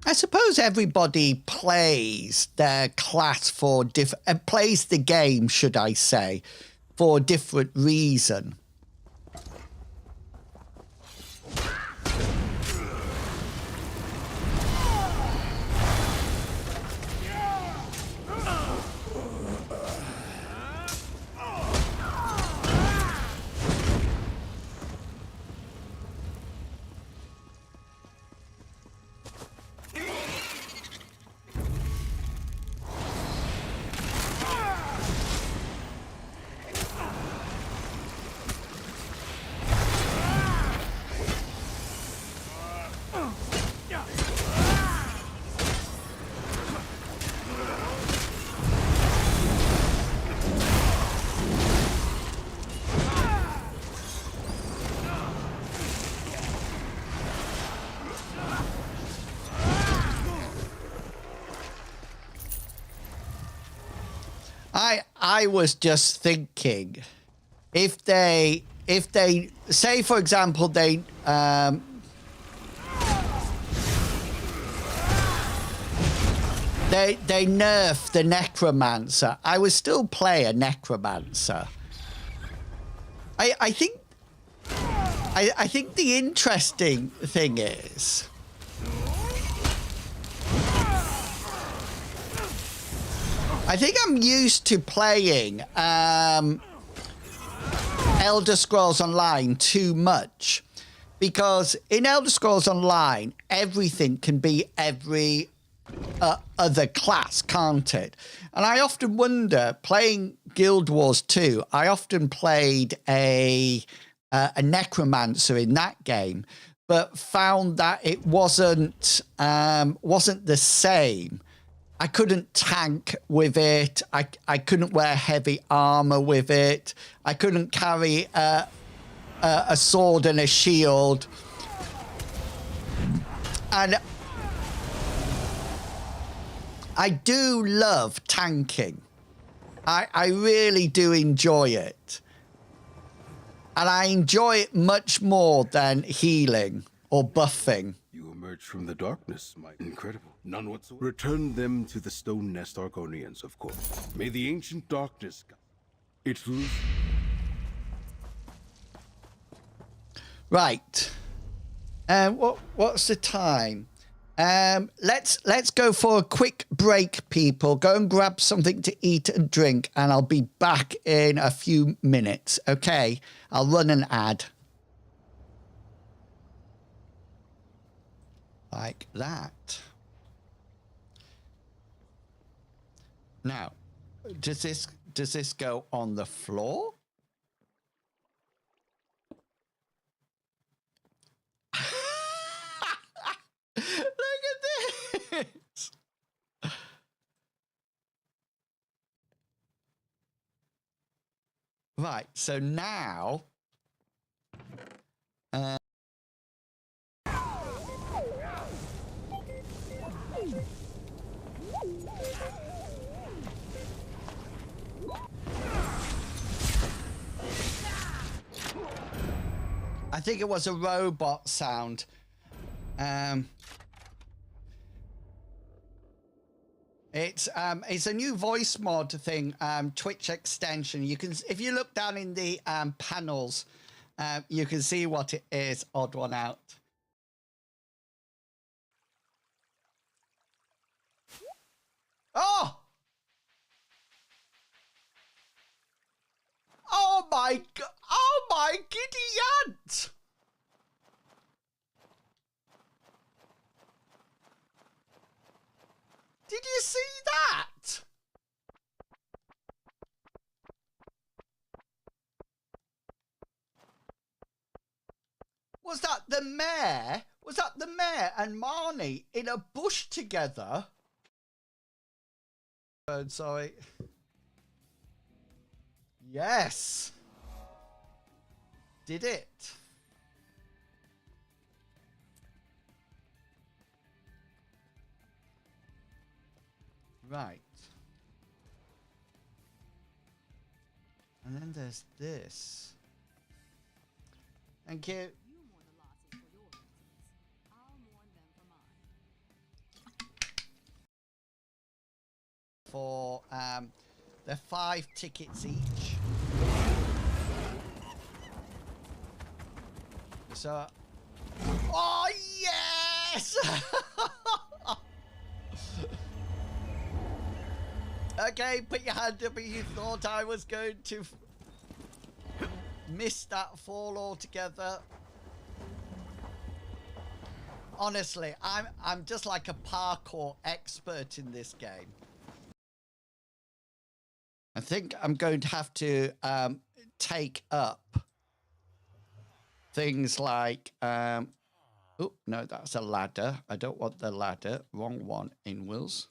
I suppose everybody plays their class for different. Plays the game, should I say, for a different reason. I was just thinking, if they say, for example, they nerf the necromancer, I would still play a necromancer. I think the interesting thing is, I think I'm used to playing Elder Scrolls Online too much, because in Elder Scrolls Online, everything can be every other class, can't it? And I often wonder, playing Guild Wars 2, I often played a necromancer in that game, but found that it wasn't the same. I couldn't tank with it. I couldn't wear heavy armor with it. I couldn't carry a sword and a shield. And I do love tanking. I really do enjoy it. And I enjoy it much more than healing or buffing. You emerged from the darkness, my incredible. None whatsoever. Return them to the Stone Nest Argonians, of course. May the ancient darkness it loose. Right. What's the time? Let's go for a quick break, people. Go and grab something to eat and drink, and I'll be back in a few minutes. Okay, I'll run an ad. Like that. Now, does this go on the floor? Look at this. Right, so now I think it was a robot sound. It's a new voice mod thing, Twitch extension. You can, if you look down in the panels, you can see what it is. Odd one out. Oh! Oh my god! Oh my giddy aunt! Did you see that? Was that the mayor? Was that the mayor and Marnie in a bush together? Sorry. Yes. Did it? Right. And then there's this. Thank you. For they're 5 tickets each. So, oh yes! Okay, put your hand up if you thought I was going to miss that fall altogether. Honestly, I'm just like a parkour expert in this game. I think I'm going to have to take up things like oh no, that's a ladder. I don't want the ladder. Wrong one, Inwills.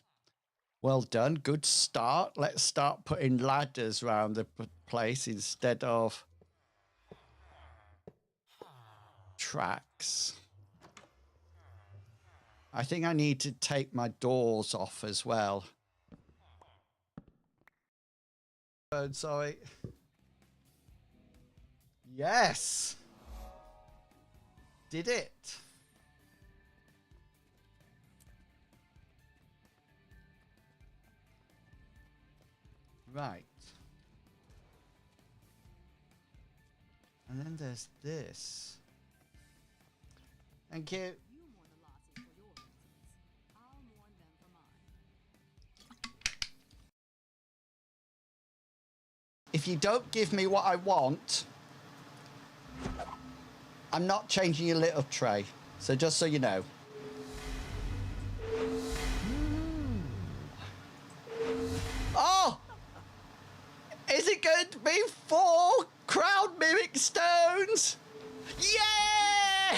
Well done, good start. Let's start putting ladders around the place instead of tracks. I think I need to take my doors off as well. Sorry. Yes. Did it? Right. And then there's this. Thank you. If you don't give me what I want, I'm not changing your little tray. So just so you know. Oh! Is it going to be 4 crowd mimic stones? Yeah!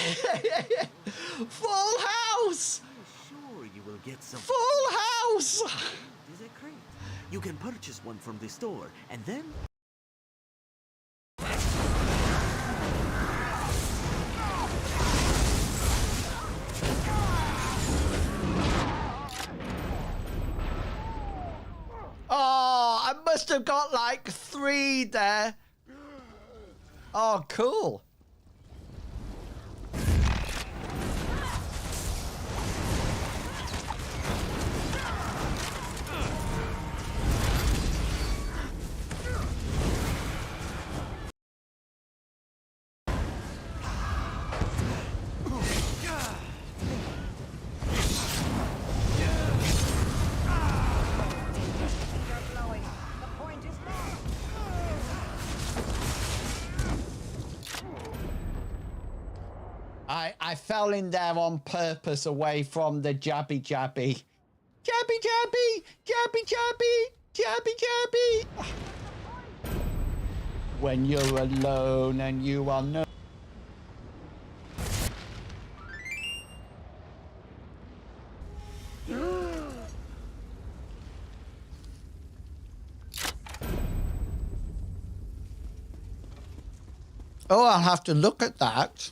Full house! Sure, you will get some. Full house! Is it great? You can purchase one from the store, and then. Oh, I must have got like 3 there. Oh, cool. I fell in there on purpose away from the jabby jabby. Jabby jabby, jabby jabby, jabby jabby. When you're alone and you are no. Oh, I'll have to look at that.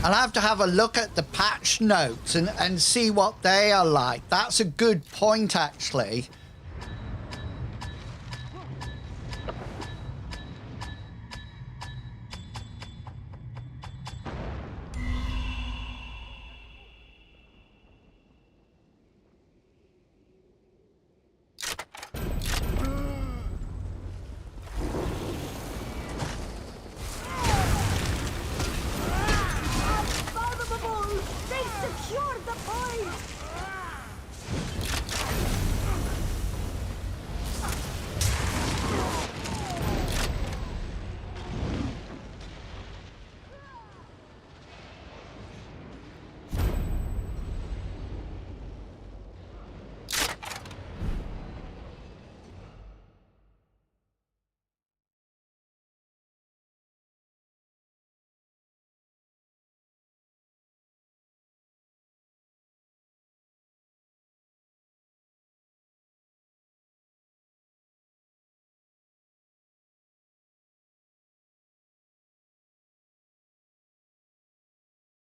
I'll have to have a look at the patch notes and see what they are like. That's a good point, actually. Unfathomable! They secured the point!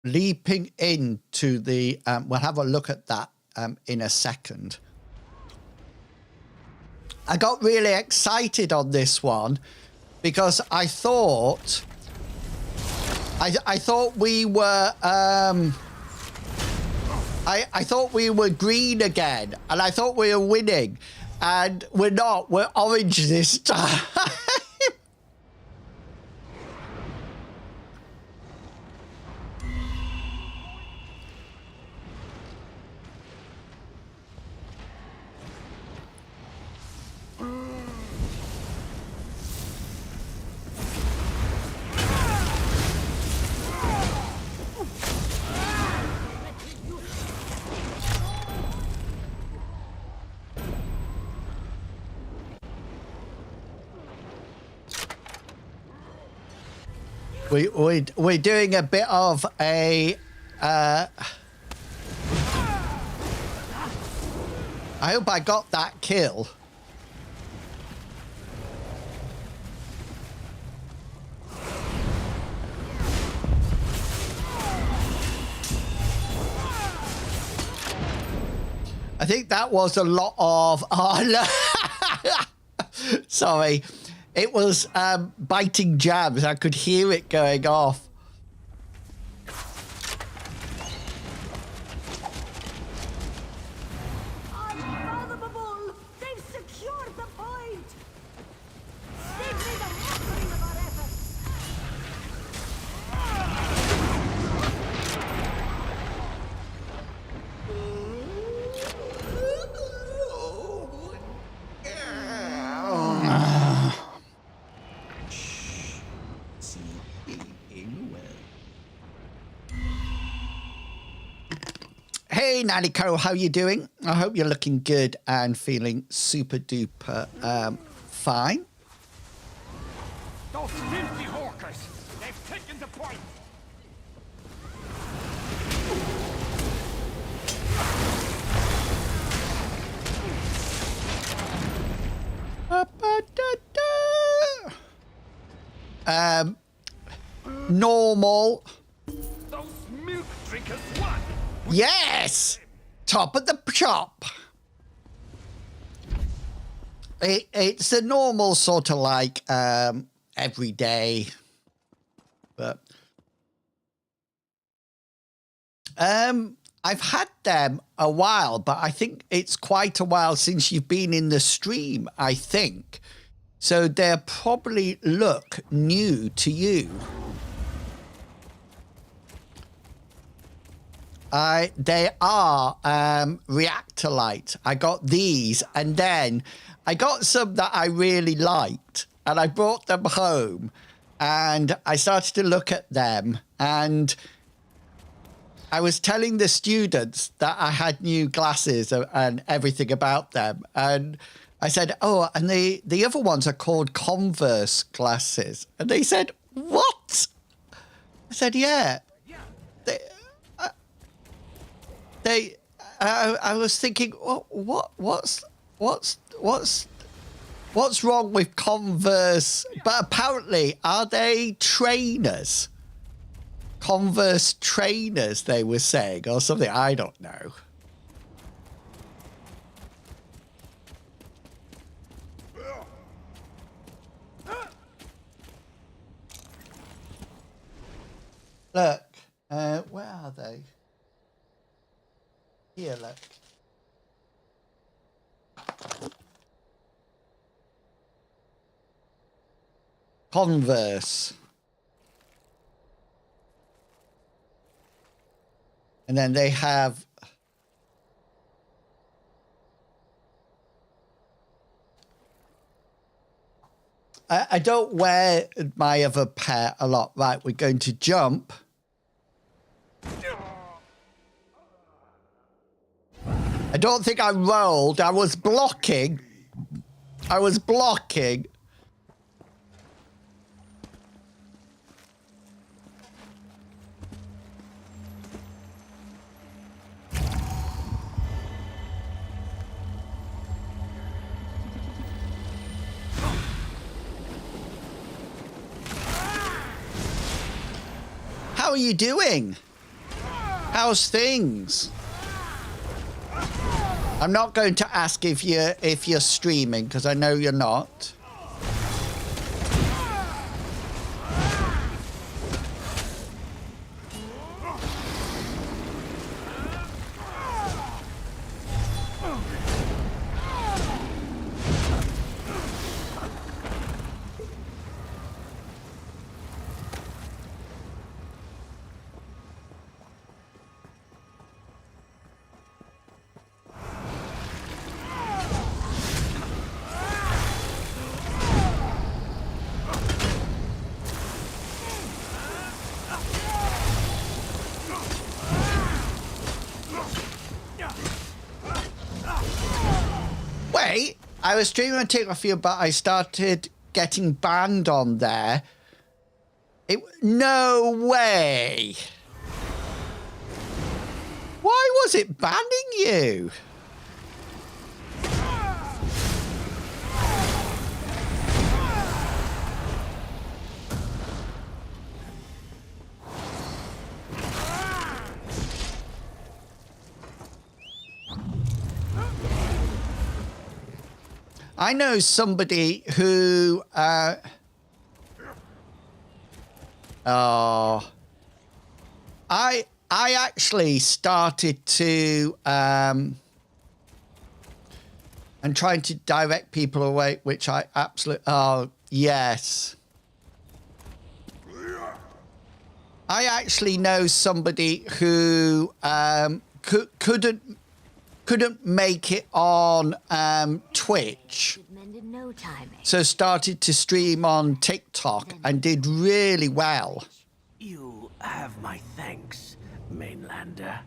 Leaping into the we'll have a look at that in a second. I got really excited on this one because I thought I thought we were I thought we were green again, and I thought we were winning, and we're not. We're orange this time. We're doing a bit of a I hope I got that kill. I think that was a lot of sorry. It was biting jabs. I could hear it going off. Unfathomable! They've secured the point! They've made a mockery of our efforts! Hey, Necro, how you doing? I hope you're looking good and feeling super duper fine. Those filthy hawkers! They've taken the point! Normal. Those milk drinkers won! Yes! Top of the chop. It's a normal sort of like every day. But I've had them a while, but I think it's quite a while since you've been in the stream, I think. So they probably look new to you. They are reactor light. I got these, and then I got some that I really liked, and I brought them home, and I started to look at them, and I was telling the students that I had new glasses and everything about them, and I said, oh, and the other ones are called Converse glasses, and they said, what? I said, yeah. I was thinking, what's wrong with Converse? But apparently, are they trainers? Converse trainers, they were saying, or something. I don't know. Look, where are they? Here, look. Converse. And then they have I don't wear my other pair a lot. Right, we're going to jump. I don't think I rolled. I was blocking. I was blocking. How are you doing? How's things? I'm not going to ask if you're streaming because I know you're not. Wait, I was streaming on TikTok for you, but I started getting banned on there. No way. Why was it banning you? I know somebody who, I actually started to, and trying to direct people away, which I absolutely, oh, yes. I actually know somebody who, couldn't make it on Twitch, so started to stream on TikTok and did really well. You have my thanks, mainlander.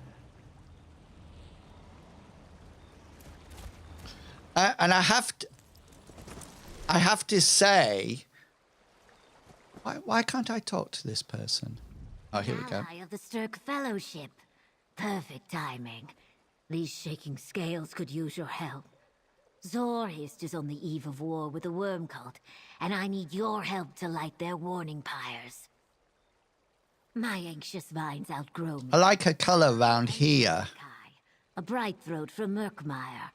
And I have to say, why can't I talk to this person? Oh, here we go. Ally of the Stirk Fellowship. Perfect timing. These shaking scales could use your help. Zorhist is on the eve of war with the Worm Cult, and I need your help to light their warning pyres. My anxious vines outgrow me. I like her colour around here. A bright throat from Murkmire.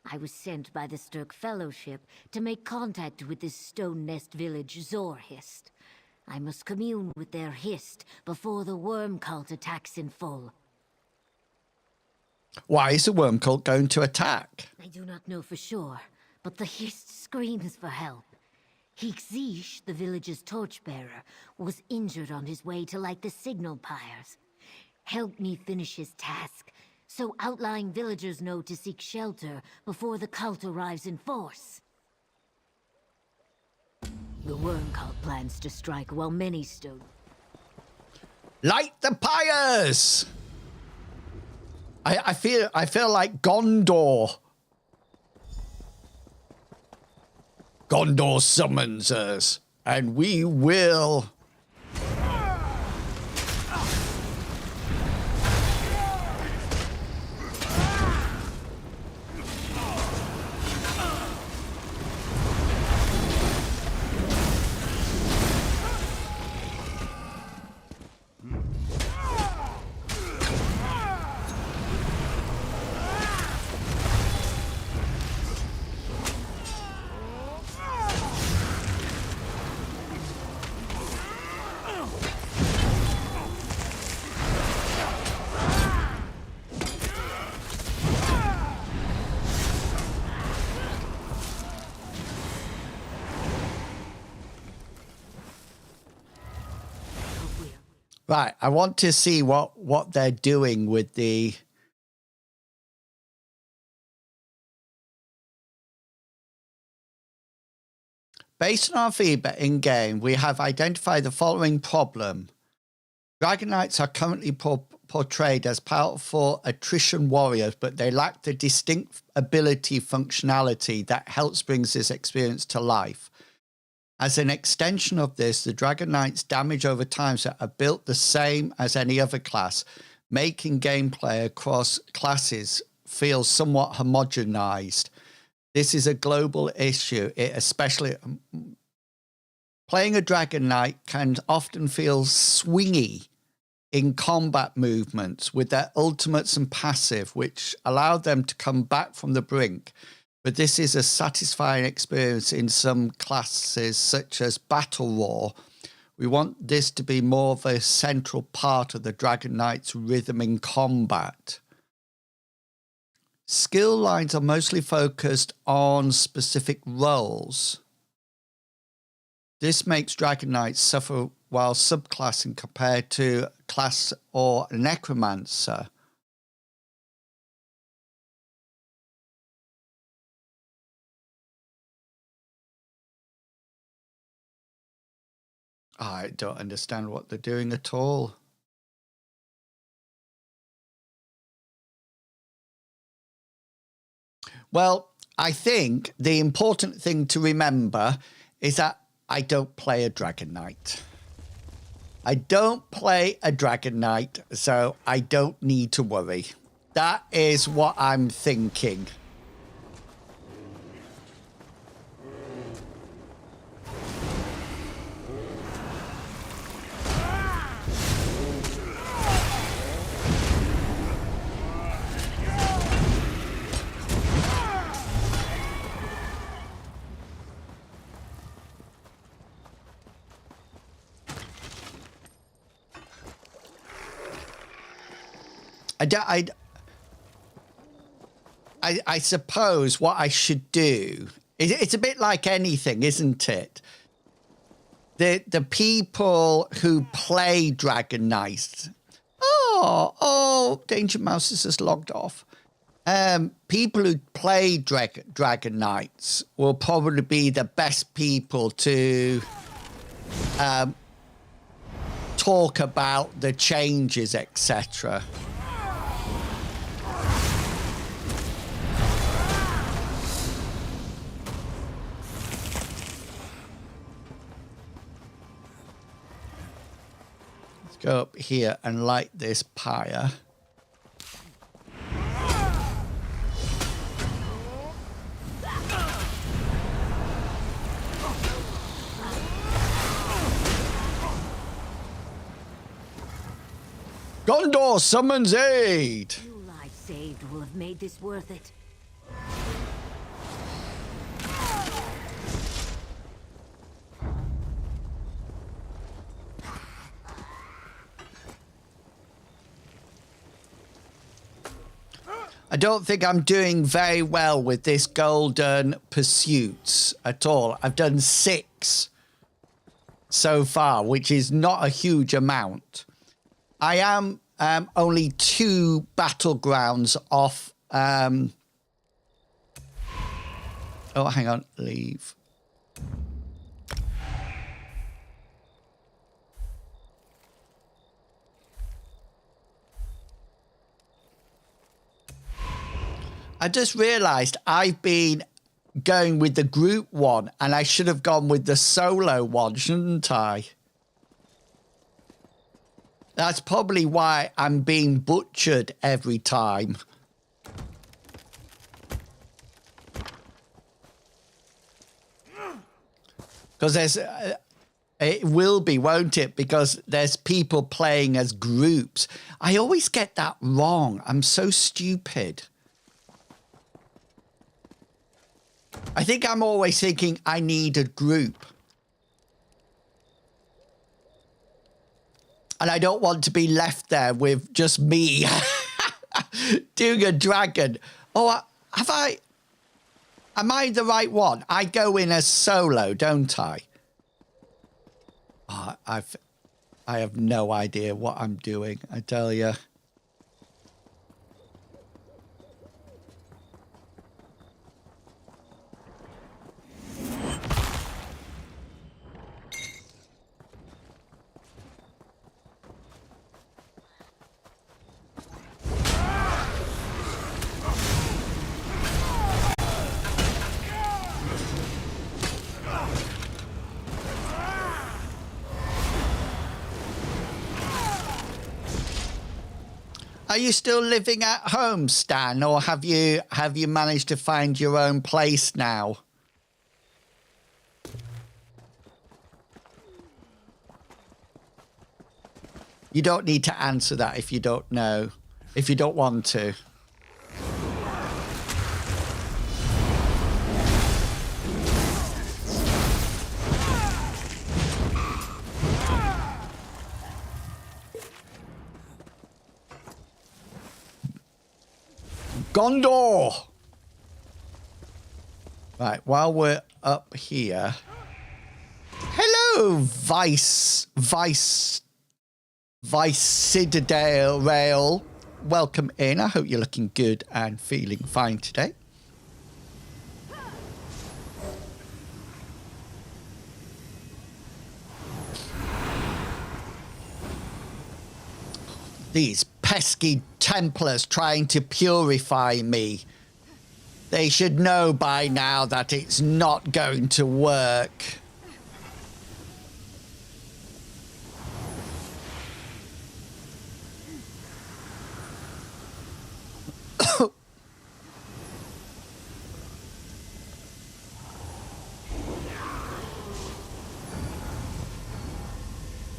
I was sent by the Stirk Fellowship to make contact with this stone nest village, Zorhist. I must commune with their Hist before the Worm Cult attacks in full. Why is the Worm Cult going to attack? I do not know for sure, but the Hist screams for help. Higzish, the village's torchbearer, was injured on his way to light the signal pyres. Help me finish his task, so outlying villagers know to seek shelter before the cult arrives in force. The Worm Cult plans to strike while many stone. Light the pyres! I feel like Gondor. Gondor summons us, and we will. Right, I want to see what they're doing with the... Based on our feedback in-game, we have identified the following problem. Dragon Knights are currently portrayed as powerful attrition warriors, but they lack the distinct ability functionality that helps brings this experience to life. As an extension of this, the Dragon Knight's damage over time are built the same as any other class, making gameplay across classes feel somewhat homogenized. This is a global issue, especially playing a Dragon Knight can often feel swingy in combat movements with their ultimates and passive, which allow them to come back from the brink. But this is a satisfying experience in some classes, such as Battle Roar. We want this to be more of a central part of the Dragon Knight's rhythm in combat. Skill lines are mostly focused on specific roles. This makes Dragon Knights suffer while subclassing compared to class or necromancer. I don't understand what they're doing at all. Well, I think the important thing to remember is that I don't play a Dragon Knight. I don't play a Dragon Knight, so I don't need to worry. That is what I'm thinking. I suppose what I should do, it's a bit like anything, isn't it? The people who play Dragon Knights. Oh, Danger Mouse has just logged off. People who play Dragon Knights will probably be the best people to talk about the changes, etc. Go up here and light this pyre. Gondor summons aid! Few lives saved will have made this worth it. I don't think I'm doing very well with this golden pursuits at all. I've done 6 so far, which is not a huge amount. I am only 2 battlegrounds off. Oh, hang on, leave. I just realised I've been going with the group one and I should have gone with the solo one, shouldn't I? That's probably why I'm being butchered every time. Because there's... it will be, won't it? Because there's people playing as groups. I always get that wrong. I'm so stupid. I think I'm always thinking I need a group. And I don't want to be left there with just me doing a dragon. Oh, am I the right one? I go in as solo, don't I? Oh, I have no idea what I'm doing, I tell you. Are you still living at home, Stan, or have you managed to find your own place now? You don't need to answer that if you don't know, if you don't want to. Gondor! Right, while we're up here... Hello, Vice Citadel Rail. Welcome in. I hope you're looking good and feeling fine today. These pesky Templars trying to purify me. They should know by now that it's not going to work.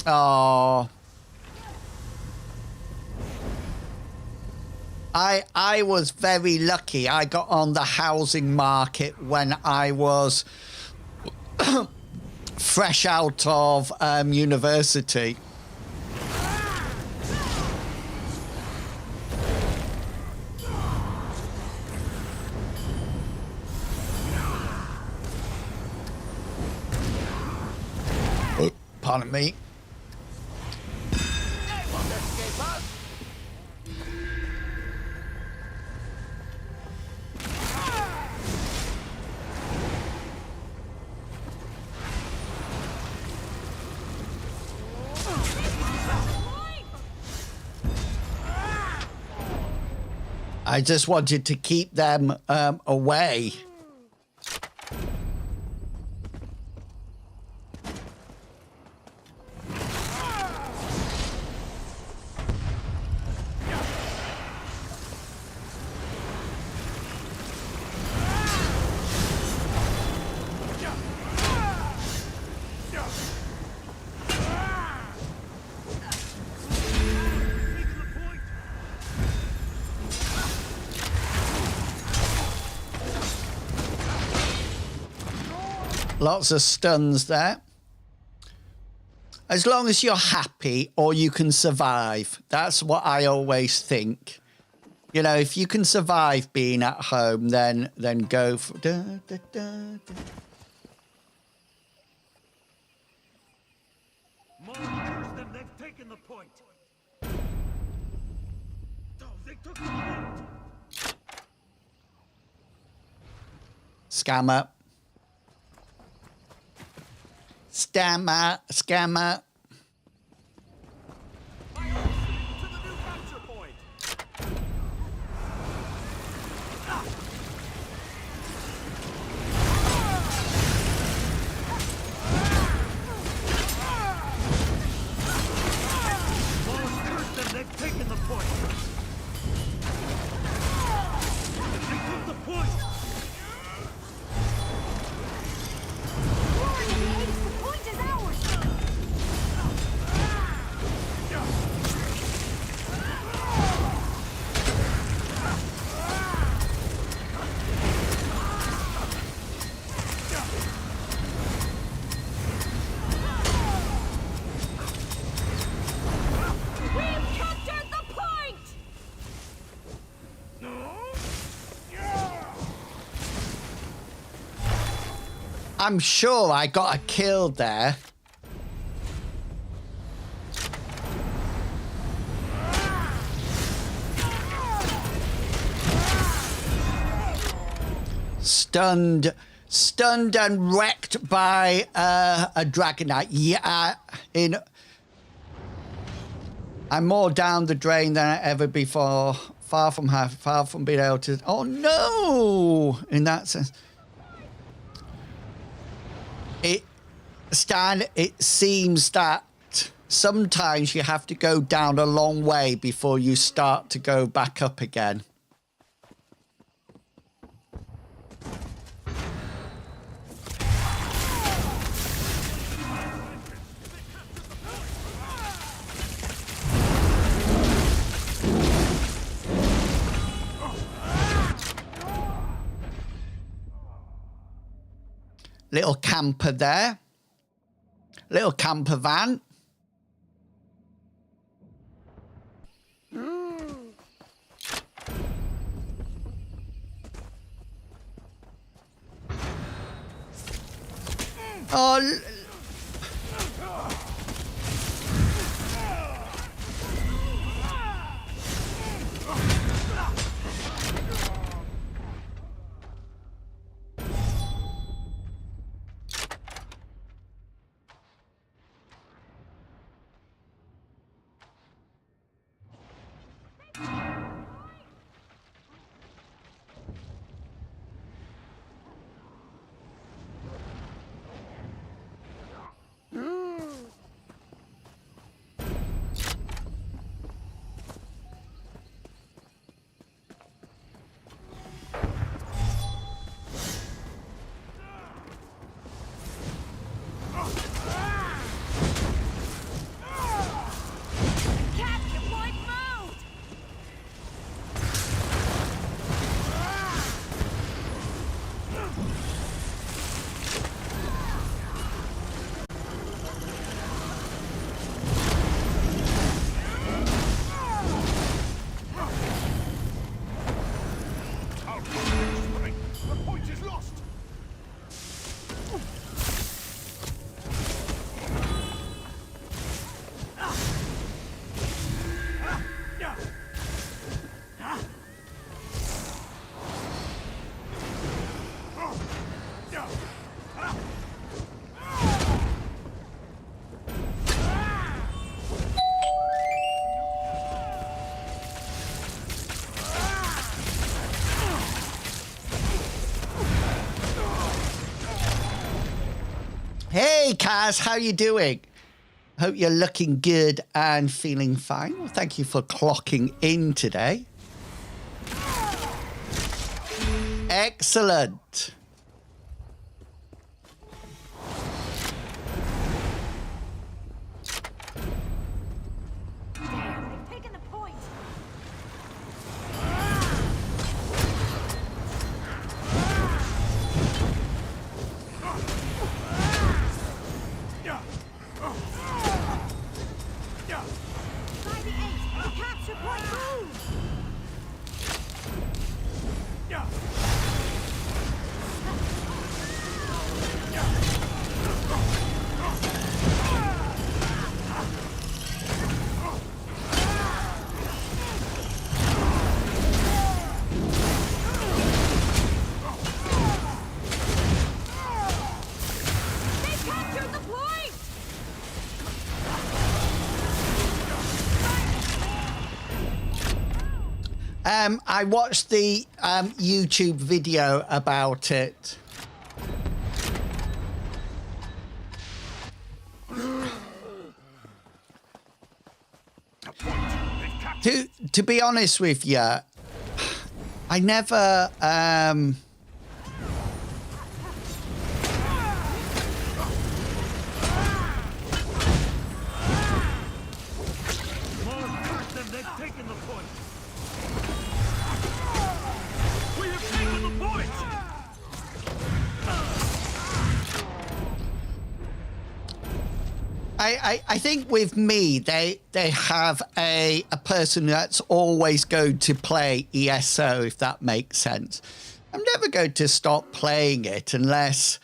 Oh. I was very lucky. I got on the housing market when I was fresh out of university. Pardon me. I just wanted to keep them away. Lots of stuns there. As long as you're happy or you can survive. That's what I always think. You know, if you can survive being at home, then go for... Monsters, then they've taken the point. Oh, they took the point. Scammer. Scammer. Scammer. To the new capture point. Monsters, then they've taken the point. They took the point. I'm sure I got a kill there. stunned and wrecked by a Dragonite. Yeah, I'm more down the drain than ever before. Far from being able to. Oh no! In that sense, Stan. It seems that sometimes you have to go down a long way before you start to go back up again. Little camper there. Little camper van. Oh, Capture point mode! The point is lost. hey, Kaz, how you doing? Hope you're looking good and feeling fine. Well, thank you for clocking in today. Excellent. Damn, they've taken the point! By the ace! Capture point move! They captured the point! I watched the YouTube video about it. To be honest with you, I never More attack than they've taken the point. We have taken the point. I think with me, they have a person that's always going to play ESO, if that makes sense. I'm never going to stop playing it unless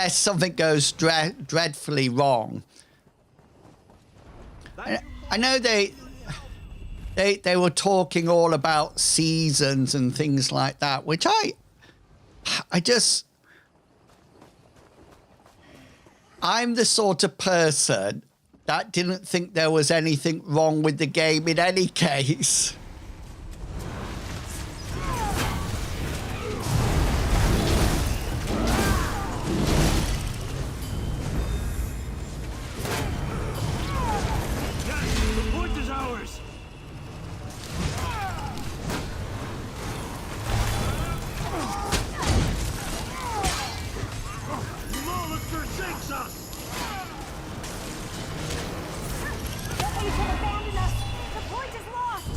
something goes dreadfully wrong. I know they were talking all about seasons and things like that, which I'm the sort of person that didn't think there was anything wrong with the game in any case. The point is ours. Lawless forsakes us. You should abandon us. The point is lost.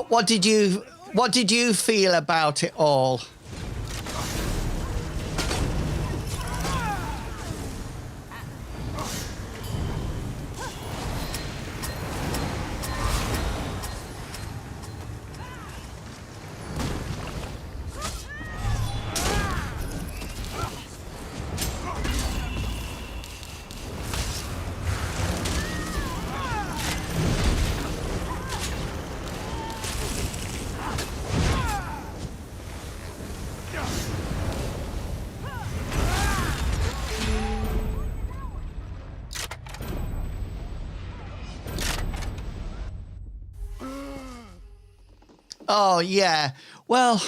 What did you feel about it all? Oh, yeah. Well,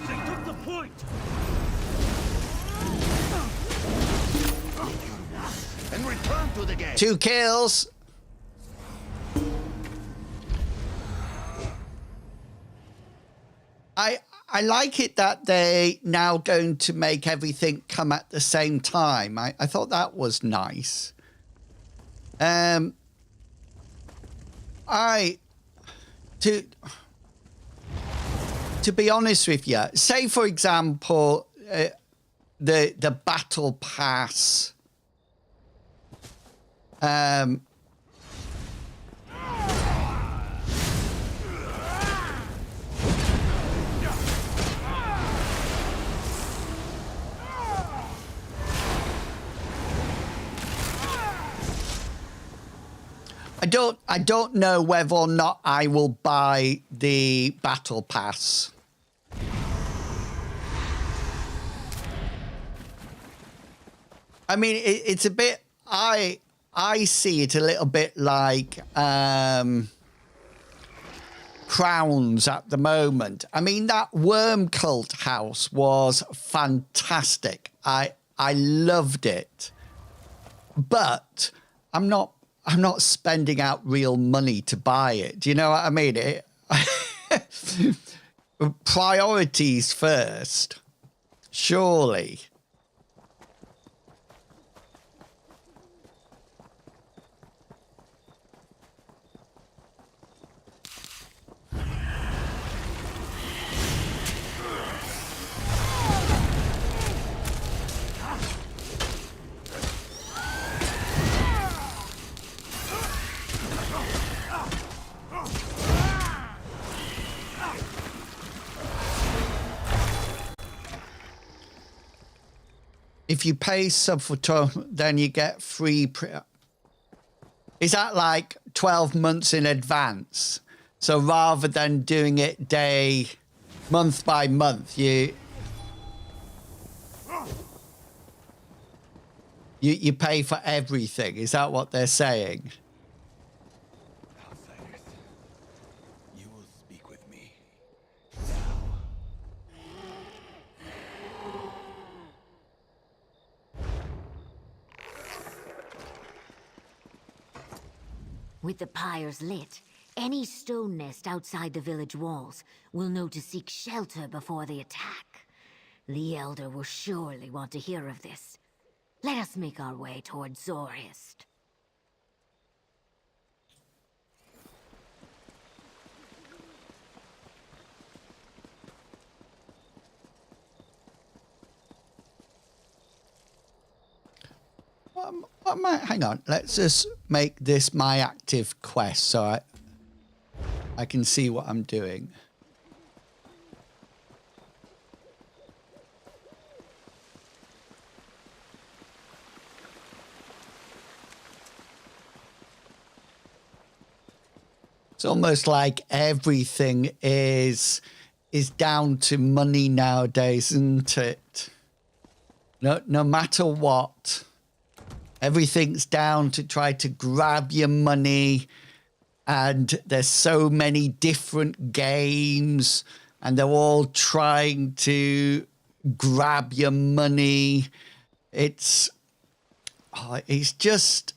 They took the point. And return to the game. 2 kills. I like it that they now going to make everything come at the same time. I thought that was nice. To be honest with you, say for example, the battle pass. I don't know whether or not I will buy the battle pass. I mean, it's a bit. I see it a little bit like Crowns at the moment. I mean, that Worm Cult house was fantastic. I loved it, but I'm not spending out real money to buy it. Do you know what I mean? Priorities first, surely. If you pay sub for then you get free. Is that like 12 months in advance? So rather than doing it month by month, you pay for everything. Is that what they're saying? Outsiders, you will speak with me. With the pyres lit, any stone nest outside the village walls will know to seek shelter before the attack. The Elder will surely want to hear of this. Let us make our way towards Zorhist. Hang on. Let's just make this my active quest so I can see what I'm doing. It's almost like everything is down to money nowadays, isn't it? No matter what, everything's down to try to grab your money, and there's so many different games, and they're all trying to grab your money. It's just,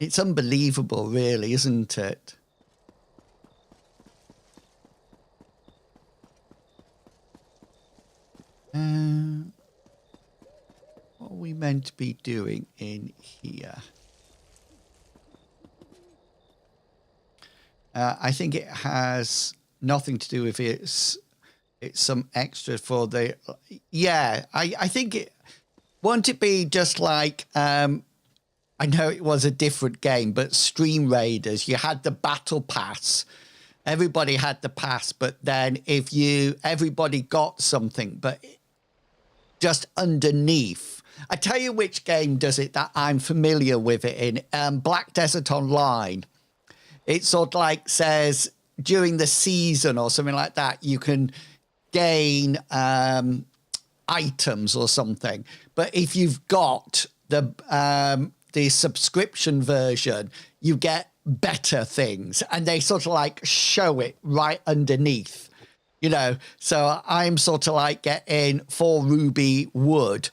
it's unbelievable, really, isn't it? What are we meant to be doing in here? I think it has nothing to do with it. It's some extra for the... Yeah, I think it... Won't it be just like... I know it was a different game, but Stream Raiders, you had the battle pass. Everybody had the pass, but then everybody got something, but just underneath. I tell you which game does it that I'm familiar with it in. Black Desert Online. It sort of like says during the season or something like that, you can gain items or something. But if you've got the subscription version, you get better things, and they sort of like show it right underneath, you know. So I'm sort of like getting 4 ruby wood,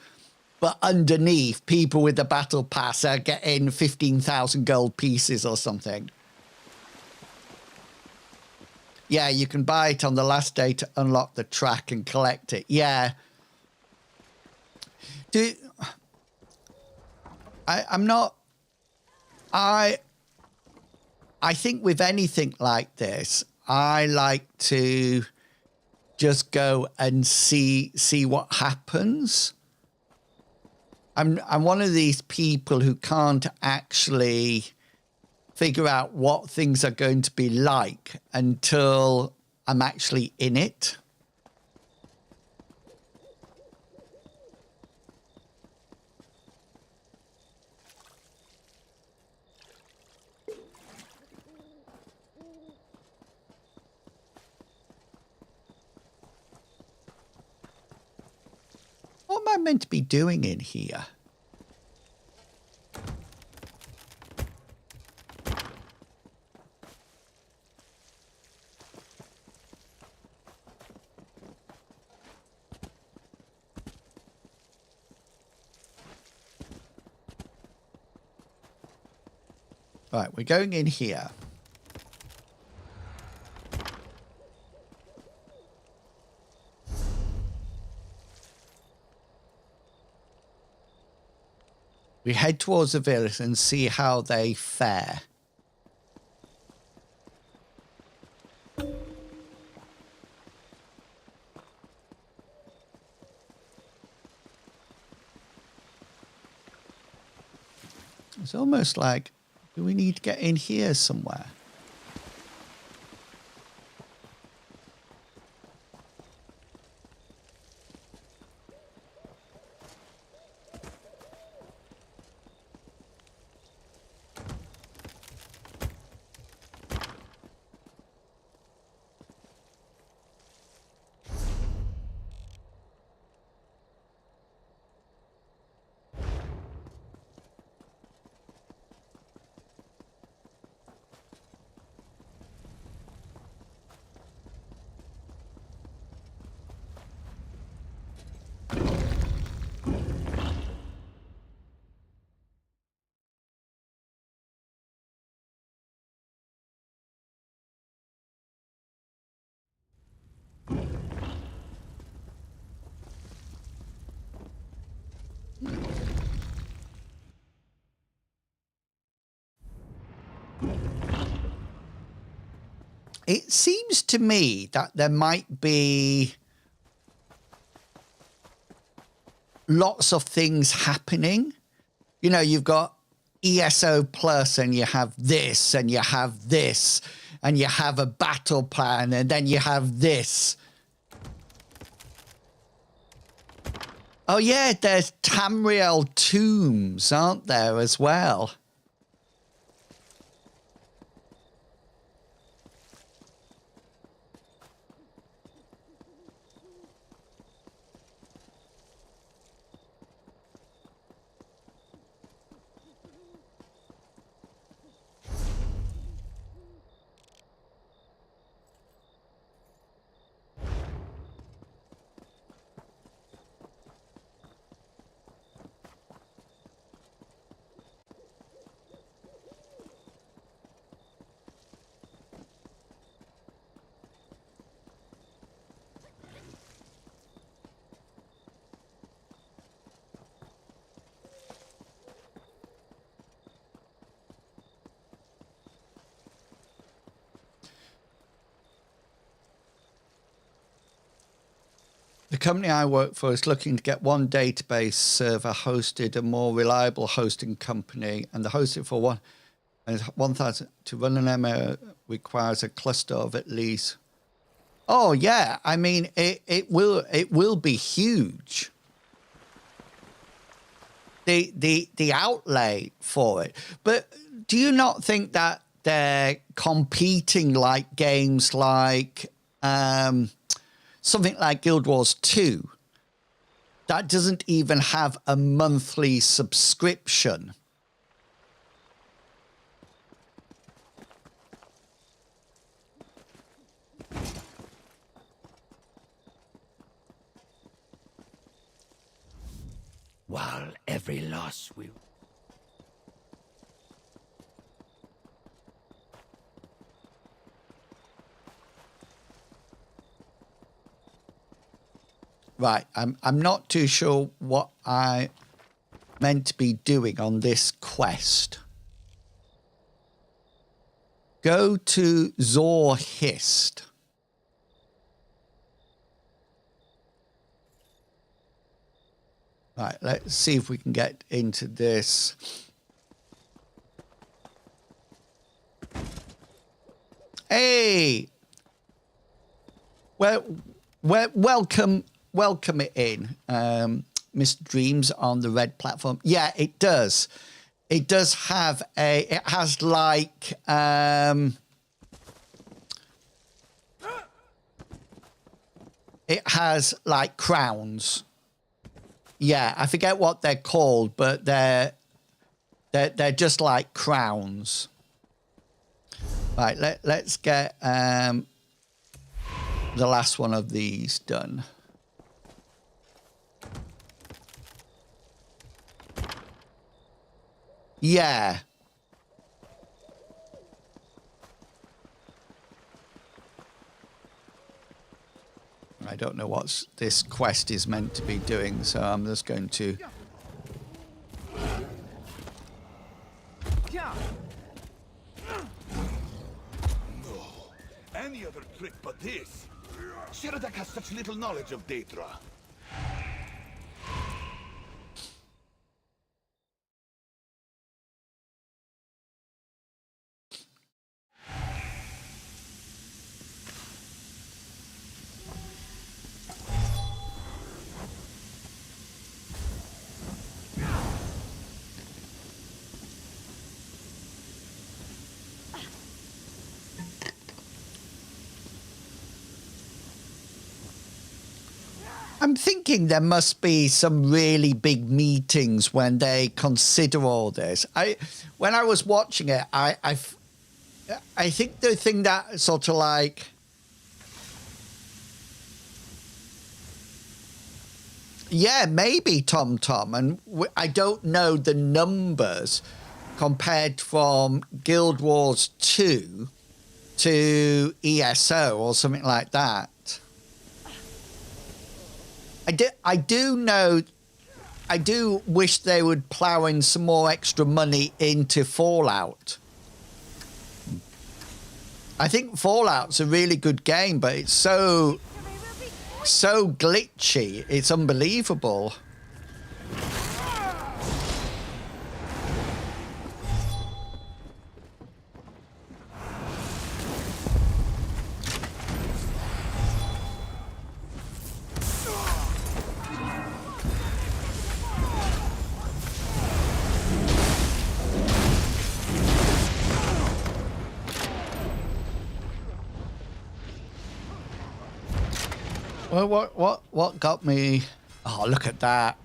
but underneath, people with the battle pass are getting 15,000 gold pieces or something. Yeah, you can buy it on the last day to unlock the track and collect it. Yeah. I'm not... I think with anything like this, I like to just go and see what happens. I'm one of these people who can't actually figure out what things are going to be like until I'm actually in it. What am I meant to be doing in here? Right, we're going in here. We head towards the village and see how they fare. It's almost like, do we need to get in here somewhere? It seems to me that there might be lots of things happening. You know, you've got ESO Plus and you have this and you have this and you have a battle plan and then you have this. Oh yeah, there's Tamriel tombs, aren't there, as well? The company I work for is looking to get one database server hosted, a more reliable hosting company, and the hosting for 1,000 to run an MMO requires a cluster of at least. Oh yeah, I mean it will be huge. The outlay for it, but do you not think that they're competing like games like something like Guild Wars 2 that doesn't even have a monthly subscription? While every loss will... Right, I'm not too sure what I meant to be doing on this quest. Go to Zor Hist. Right, let's see if we can get into this. Hey! Well, welcome it in, Mr. Dreams on the red platform. Yeah, it does. It does have a... It has like... it has like crowns. Yeah, I forget what they're called, but they're just like crowns. Right, let's get the last one of these done. Yeah. I don't know what this quest is meant to be doing, so I'm just going to... No. Any other trick but this. Sheradak has such little knowledge of Daedra. I'm thinking there must be some really big meetings when they consider all this. When I was watching it, I think the thing that sort of like... Yeah, maybe Tom. And I don't know the numbers compared from Guild Wars 2 to ESO or something like that. I do know, I do wish they would plow in some more extra money into Fallout. I think Fallout's a really good game, but it's so glitchy. It's unbelievable. What got me? Oh, look at that.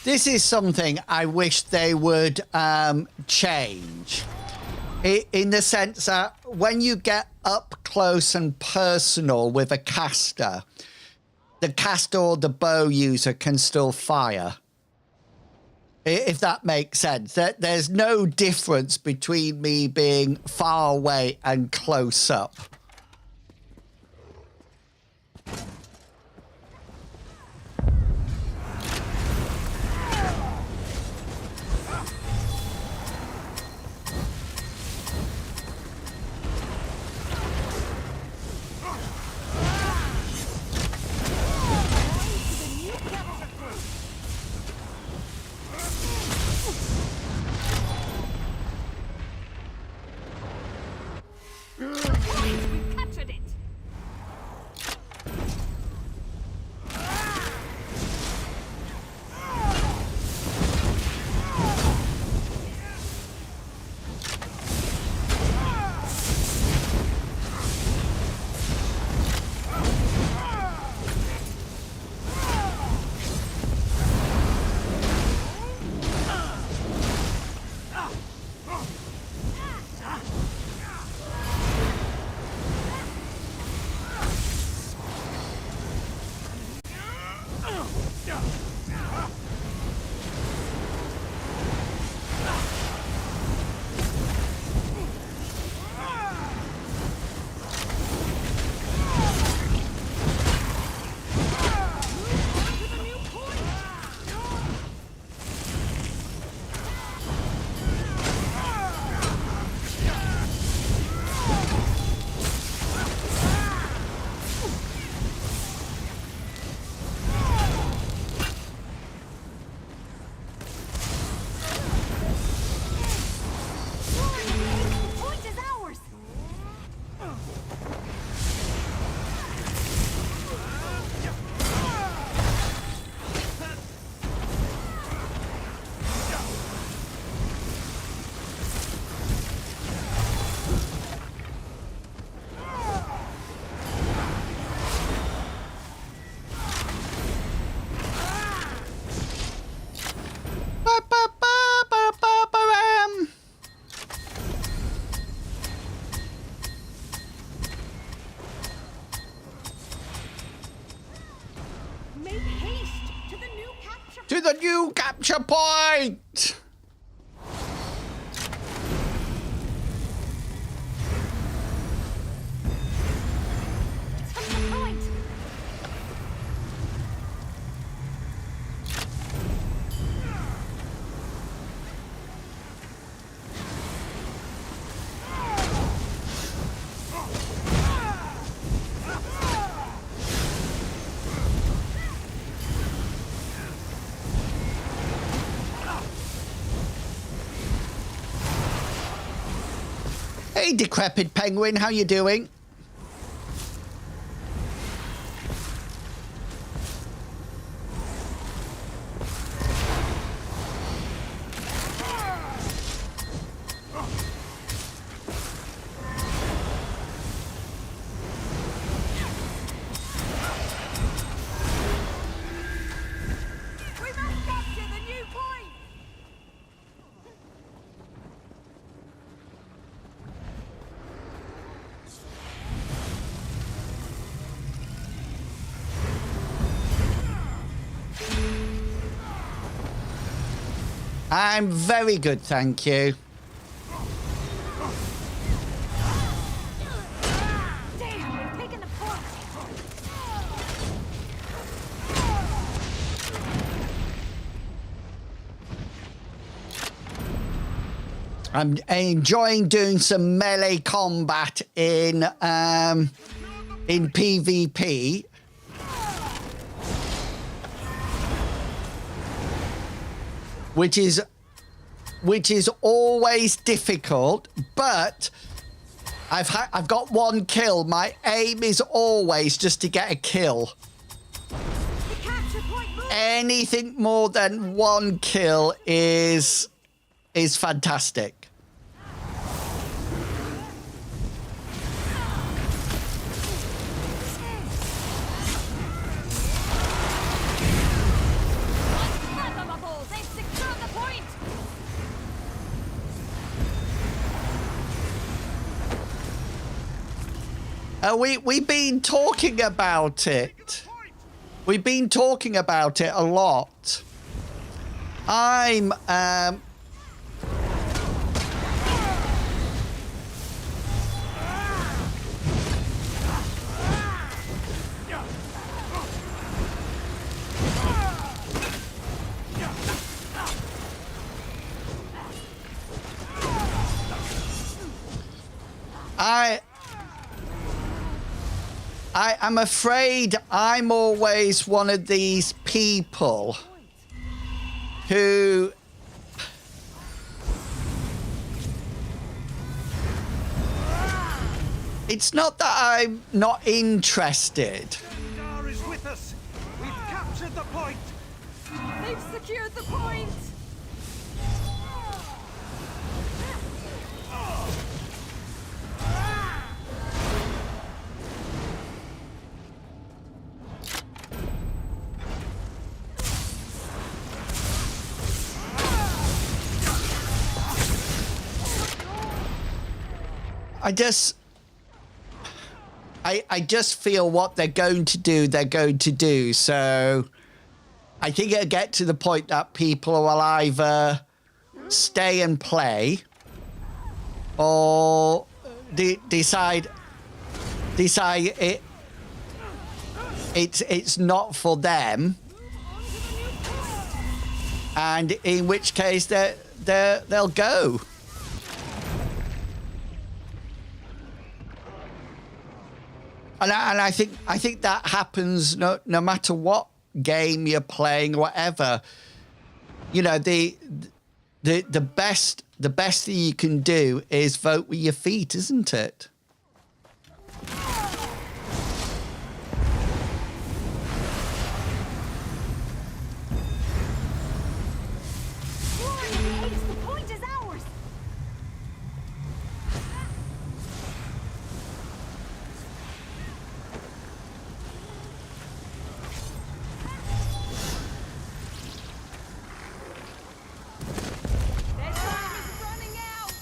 This is something I wish they would change. In the sense that when you get up close and personal with a caster, the caster or the bow user can still fire. If that makes sense. There's no difference between me being far away and close up. We've captured it! To the new capture point! Hey, decrepit penguin, how you doing? We must capture the new point! I'm very good, thank you. Damn, we've taken the point! I'm enjoying doing some melee combat in PvP. Which is always difficult, but I've got one kill. My aim is always just to get a kill. Anything more than one kill is fantastic. We've been talking about it. We've been talking about it a lot. I'm I'm afraid I'm always one of these people who it's not that I'm not interested. Dar is with us. We've captured the point. They've secured the point. I just feel what they're going to do. So I think it'll get to the point that people will either stay and play or decide it's not for them, and in which case they'll go. And I think that happens no matter what game you're playing, whatever. You know, the best thing you can do is vote with your feet, isn't it? The point is ours. Their time is running out.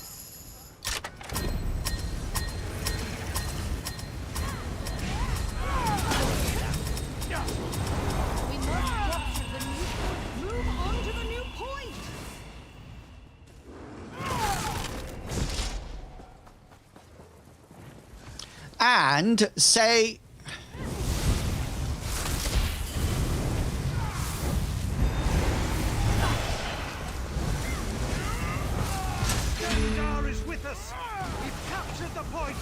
We must capture the new. Move on to the new point. And say Dar is with us. We've captured the point.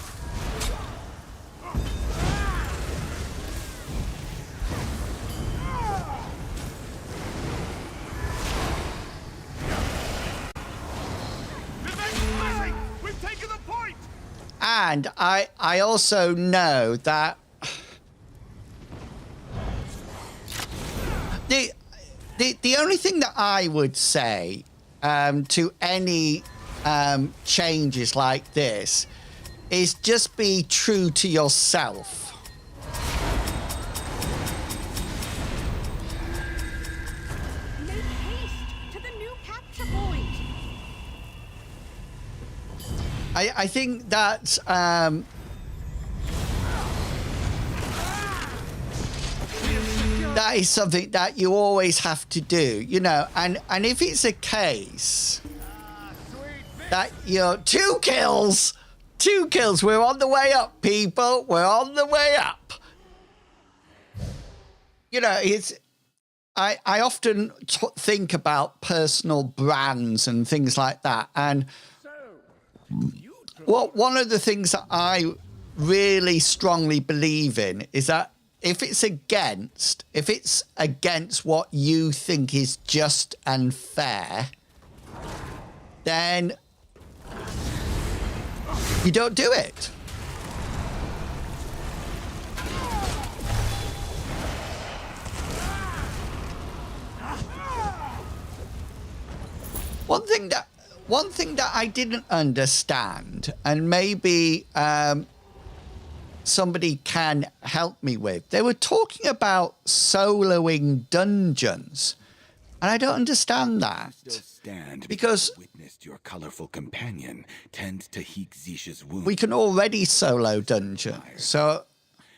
We've taken the point. and I also know that the only thing that I would say to any changes like this is just be true to yourself. Make haste to the new capture point. I think that that is something that you always have to do, you know, and if it's a case that you're two kills, we're on the way up, people, we're on the way up. You know, I often think about personal brands and things like that, and Well, one of the things that I really strongly believe in is that if it's against what you think is just and fair, then you don't do it. One thing that I didn't understand, and maybe somebody can help me with, they were talking about soloing dungeons, and I don't understand that. Still stand because witnessed your colorful companion tend to Heekzish's wound. We can already solo dungeons, so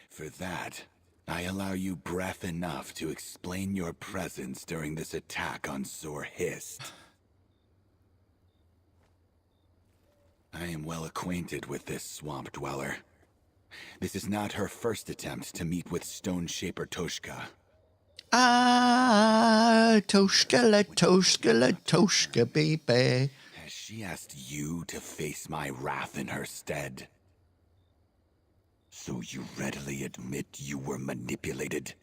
for that, I allow you breath enough to explain your presence during this attack on Sor Hist. I am well acquainted with this swamp dweller. This is not her first attempt to meet with Stone Shaper Toshka. Toshka, baby. Has she asked you to face my wrath in her stead? So you readily admit you were manipulated?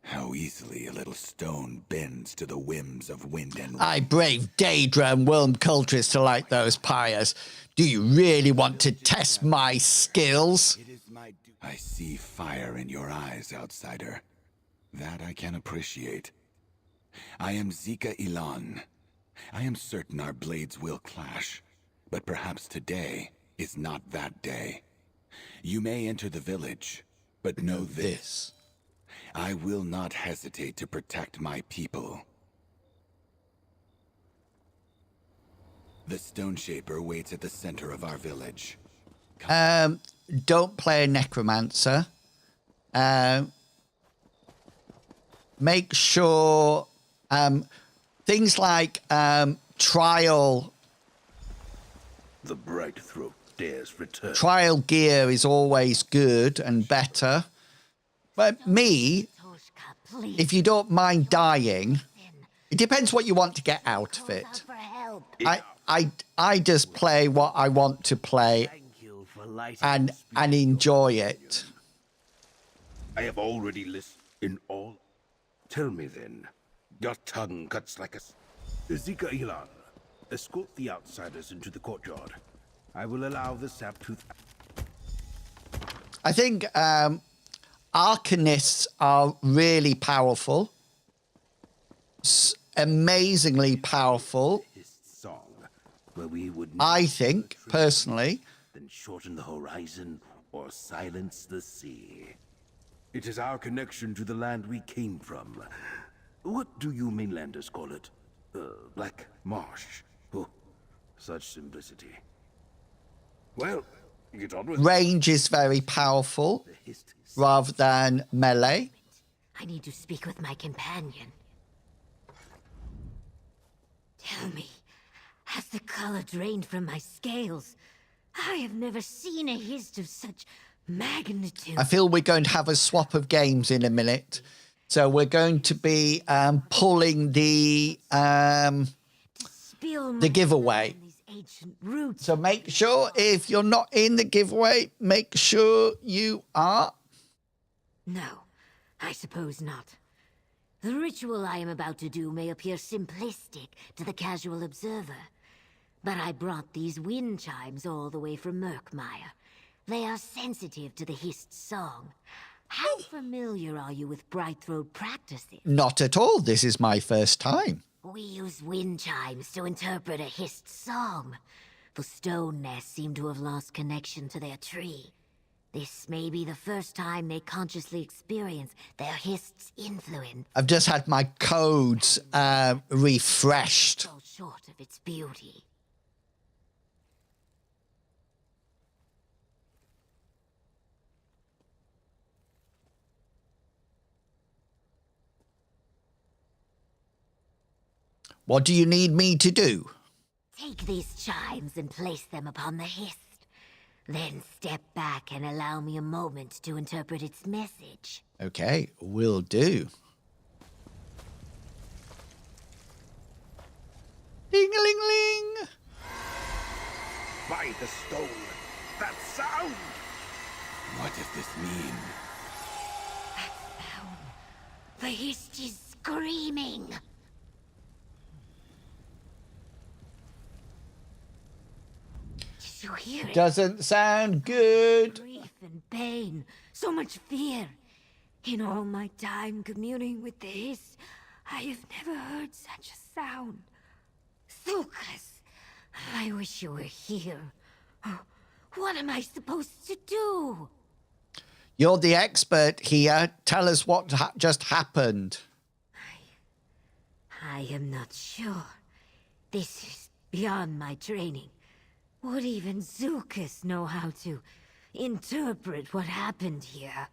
How easily a little stone bends to the whims of wind and rain. I brave Daedra and Worm cultists to like those pyres. Do you really want to test my skills? I see fire in your eyes, outsider. That I can appreciate. I am Zika Ilan. I am certain our blades will clash, but perhaps today is not that day. You may enter the village, but know this. I will not hesitate to protect my people. The Stone Shaper waits at the center of our village. Don't play a necromancer. Make sure things like trial. The bright throat dares return. Trial gear is always good and better. But me, if you don't mind dying, it depends what you want to get out of it. I just play what I want to play and enjoy it. I have already listened in all. Tell me then, your tongue cuts like a... Zika Ilan, escort the outsiders into the courtyard. I will allow the saptooth... I think Arcanists are really powerful. Amazingly powerful. Song, where we would I think, personally. Then shorten the horizon or silence the sea. It is our connection to the land we came from. What do you mainlanders call it? Black marsh. Oh, such simplicity. Well, get on with range is very powerful rather than melee. I need to speak with my companion. Tell me, has the color drained from my scales? I have never seen a hist of such magnitude. I feel we're going to have a swap of games in a minute. So we're going to be pulling the giveaway. So make sure if you're not in the giveaway, make sure you are. No, I suppose not. The ritual I am about to do may appear simplistic to the casual observer, but I brought these wind chimes all the way from Murkmire. They are sensitive to the hist's song. How familiar are you with Brightthroat practices? Not at all. This is my first time. We use wind chimes to interpret a hist song. The stone nests seem to have lost connection to their tree. This may be the first time they consciously experience their hist's influence. I've just had my codes refreshed. Fall short of its beauty. What do you need me to do? Take these chimes and place them upon the hist. Then step back and allow me a moment to interpret its message. Okay, will do. Ding-a-ling-ling! By By the stone! That sound! What does this mean? The Hist is screaming. Did you hear it? Doesn't sound good. Grief and pain, so much fear. In all my time communing with the Hist, I have never heard such a sound. Thukas, I wish you were here. Oh, what am I supposed to do? You're the expert here. Tell us what just happened. I am not sure. This is beyond my training. Would even Zukas know how to interpret what happened here?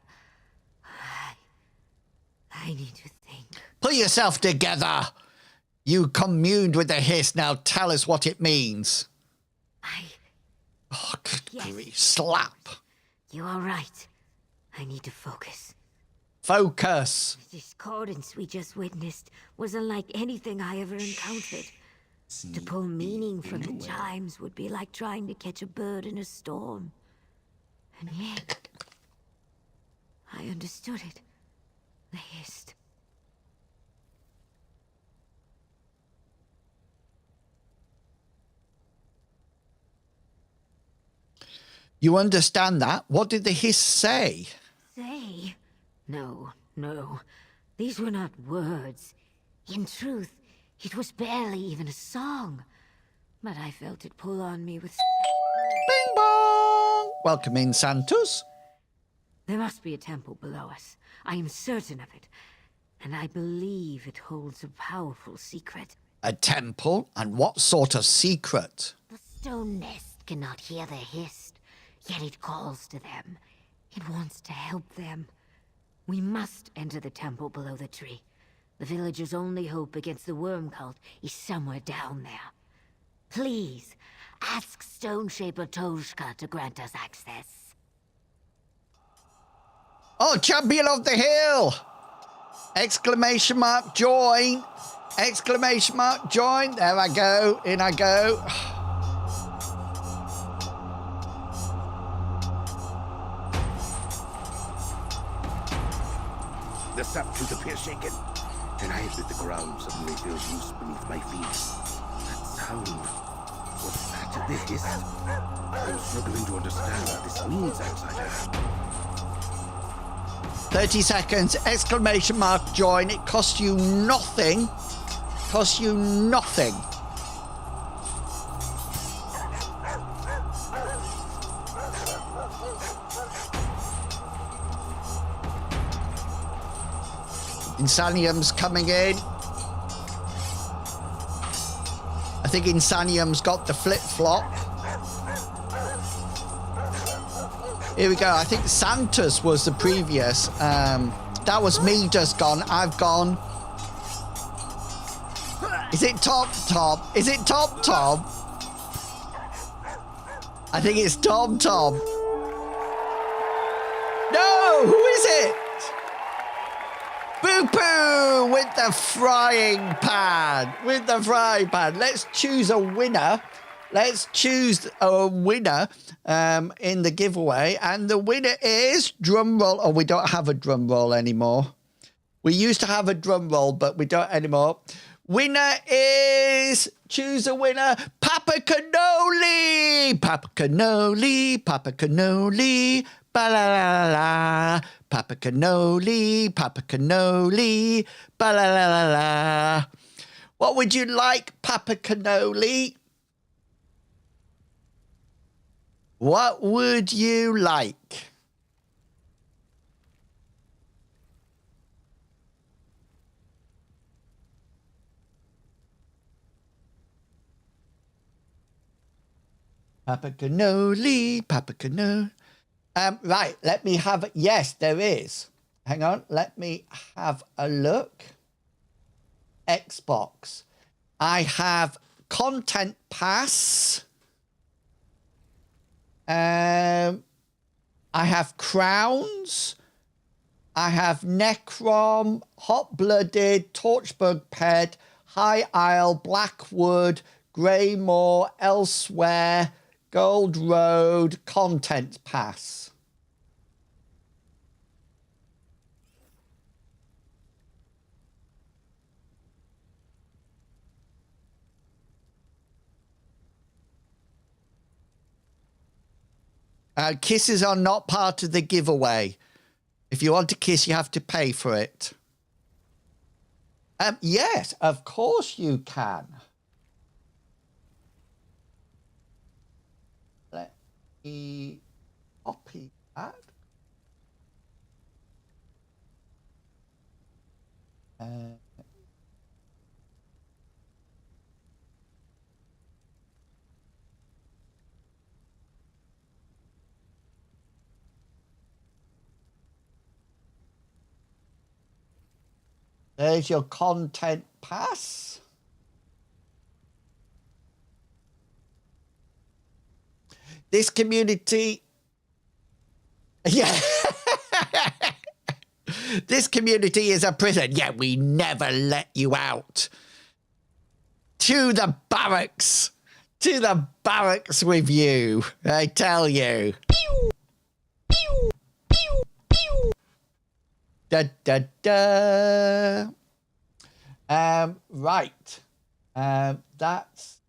I need to think. Pull yourself together. You communed with the Hist. Now tell us what it means. Oh, good grief. Slap. You are right. I need to focus. Focus. The discordance we just witnessed was unlike anything I ever encountered. To pull meaning from the chimes would be like trying to catch a bird in a storm. And yet, I understood it. The Hist. You understand that? What did the Hist say? Say? No. These were not words. In truth, it was barely even a song. But I felt it pull on me with... Bing bong! Welcome in, Santos. There must be a temple below us. I am certain of it. And I believe it holds a powerful secret. A temple? And what sort of secret? The stone nest cannot hear the Hist, yet it calls to them. It wants to help them. We must enter the temple below the tree. The villager's only hope against the worm cult is somewhere down there. Please, ask Stone Shaper Tojka to grant us access. Oh, champion of the hill! Exclamation mark, join! Exclamation mark, join! There I go, in I go. The saptooth appears shaken, and I hit the ground suddenly feels loose beneath my feet. That sound, was that the Hist? I'm struggling to understand what this means, outsider. 30 seconds, exclamation mark, join. It costs you nothing. Costs you nothing. Insanium's coming in. I think Insanium's got the flip-flop. Here we go. I think Santos was the previous. That was me just gone. I've gone. Is it Tom? Is it Tom? I think it's Tom. No! Who is it? Boo-poo with the frying pan. Let's choose a winner. Let's choose a winner in the giveaway. And the winner is, drum roll. Oh, we don't have a drum roll anymore. We used to have a drum roll, but we don't anymore. Winner is, choose a winner, Papa Cannoli. Papa Cannoli. Ba-la-la-la-la. Papa Cannoli, ba-la-la-la-la. What would you like, Papa Cannoli? What would you like? Papa Cannoli. Right, let me have... Yes, there is. Hang on, let me have a look. Xbox. I have Content Pass. I have Crowns. I have Necrom, Hot Blooded, Torchbug Ped, High Isle, Blackwood, Greymoor, Elsewhere, Gold Road Content Pass. Kisses are not part of the giveaway. If you want to kiss, you have to pay for it. Yes, of course you can. Let me copy that. There's your content pass. This community, yeah. This community is a prison, yet we never let you out. To the barracks. To the barracks with you, I tell you. Da, da, da. Right. That's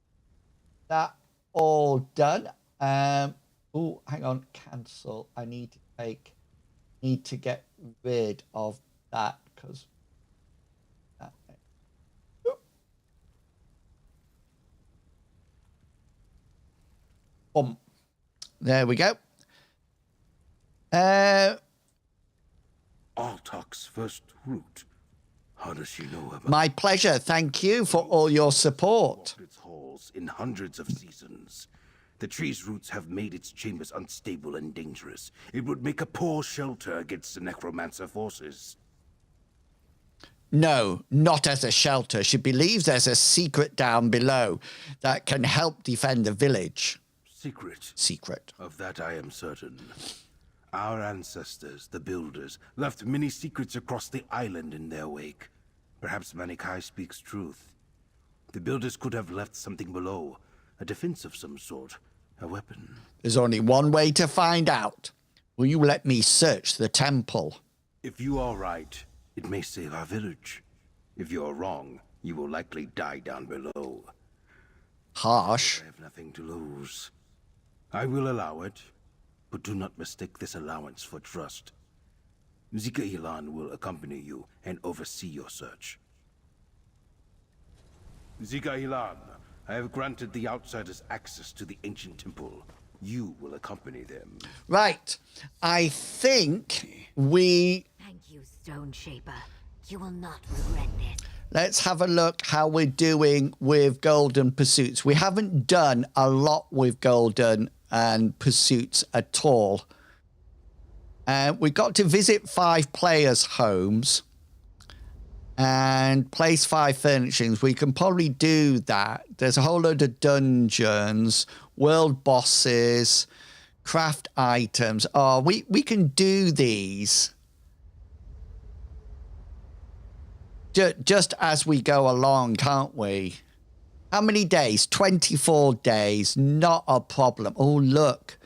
that all done. Oh, hang on. Cancel. I need to get rid of that because boom. There we go. Altak's first route. How does she know about My pleasure. Thank you for all your support. its halls in hundreds of seasons? The tree's roots have made its chambers unstable and dangerous. It would make a poor shelter against the necromancer forces. No, not as a shelter. She believes there's a secret down below that can help defend the village. Secret? Secret. Of that I am certain. Our ancestors, the Builders, left many secrets across the island in their wake. Perhaps Manikai speaks truth. The Builders could have left something below. A defense of some sort. A weapon. There's only one way to find out. Will you let me search the temple? If you are right, it may save our village. If you are wrong, you will likely die down below. Harsh. I have nothing to lose. I will allow it, but do not mistake this allowance for trust. Zika Ilan will accompany you and oversee your search. Zika Ilan, I have granted the outsiders access to the ancient temple. You will accompany them. Right. I think we... Thank you, Stone Shaper. You will not regret this. Let's have a look how we're doing with Golden Pursuits. We haven't done a lot with Golden and Pursuits at all. We got to visit 5 players' homes and place 5 furnishings. We can probably do that. There's a whole load of dungeons, world bosses, craft items. Oh, we can do these just as we go along, can't we? How many days? 24 days. Not a problem. Oh, look.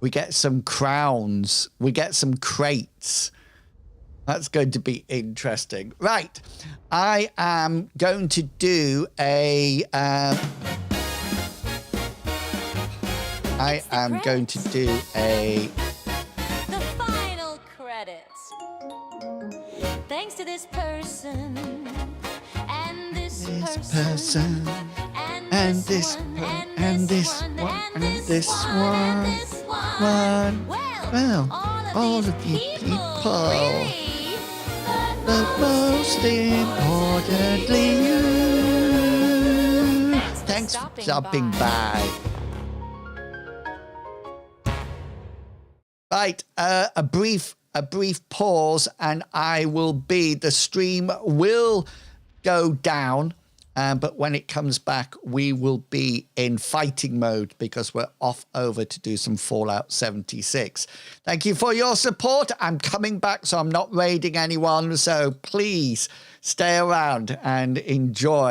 We get some crowns. We get some crates. That's going to be interesting. Right. I am going to do a... The final credits. Thanks to this person and this person and this one and this one and this one. Well, all of you people, Really? but most importantly you. Thanks for stopping by. Right, a brief pause, and the stream will go down. But when it comes back, we will be in fighting mode because we're off over to do some Fallout 76. Thank you for your support. I'm coming back, so I'm not raiding anyone. So please stay around and enjoy.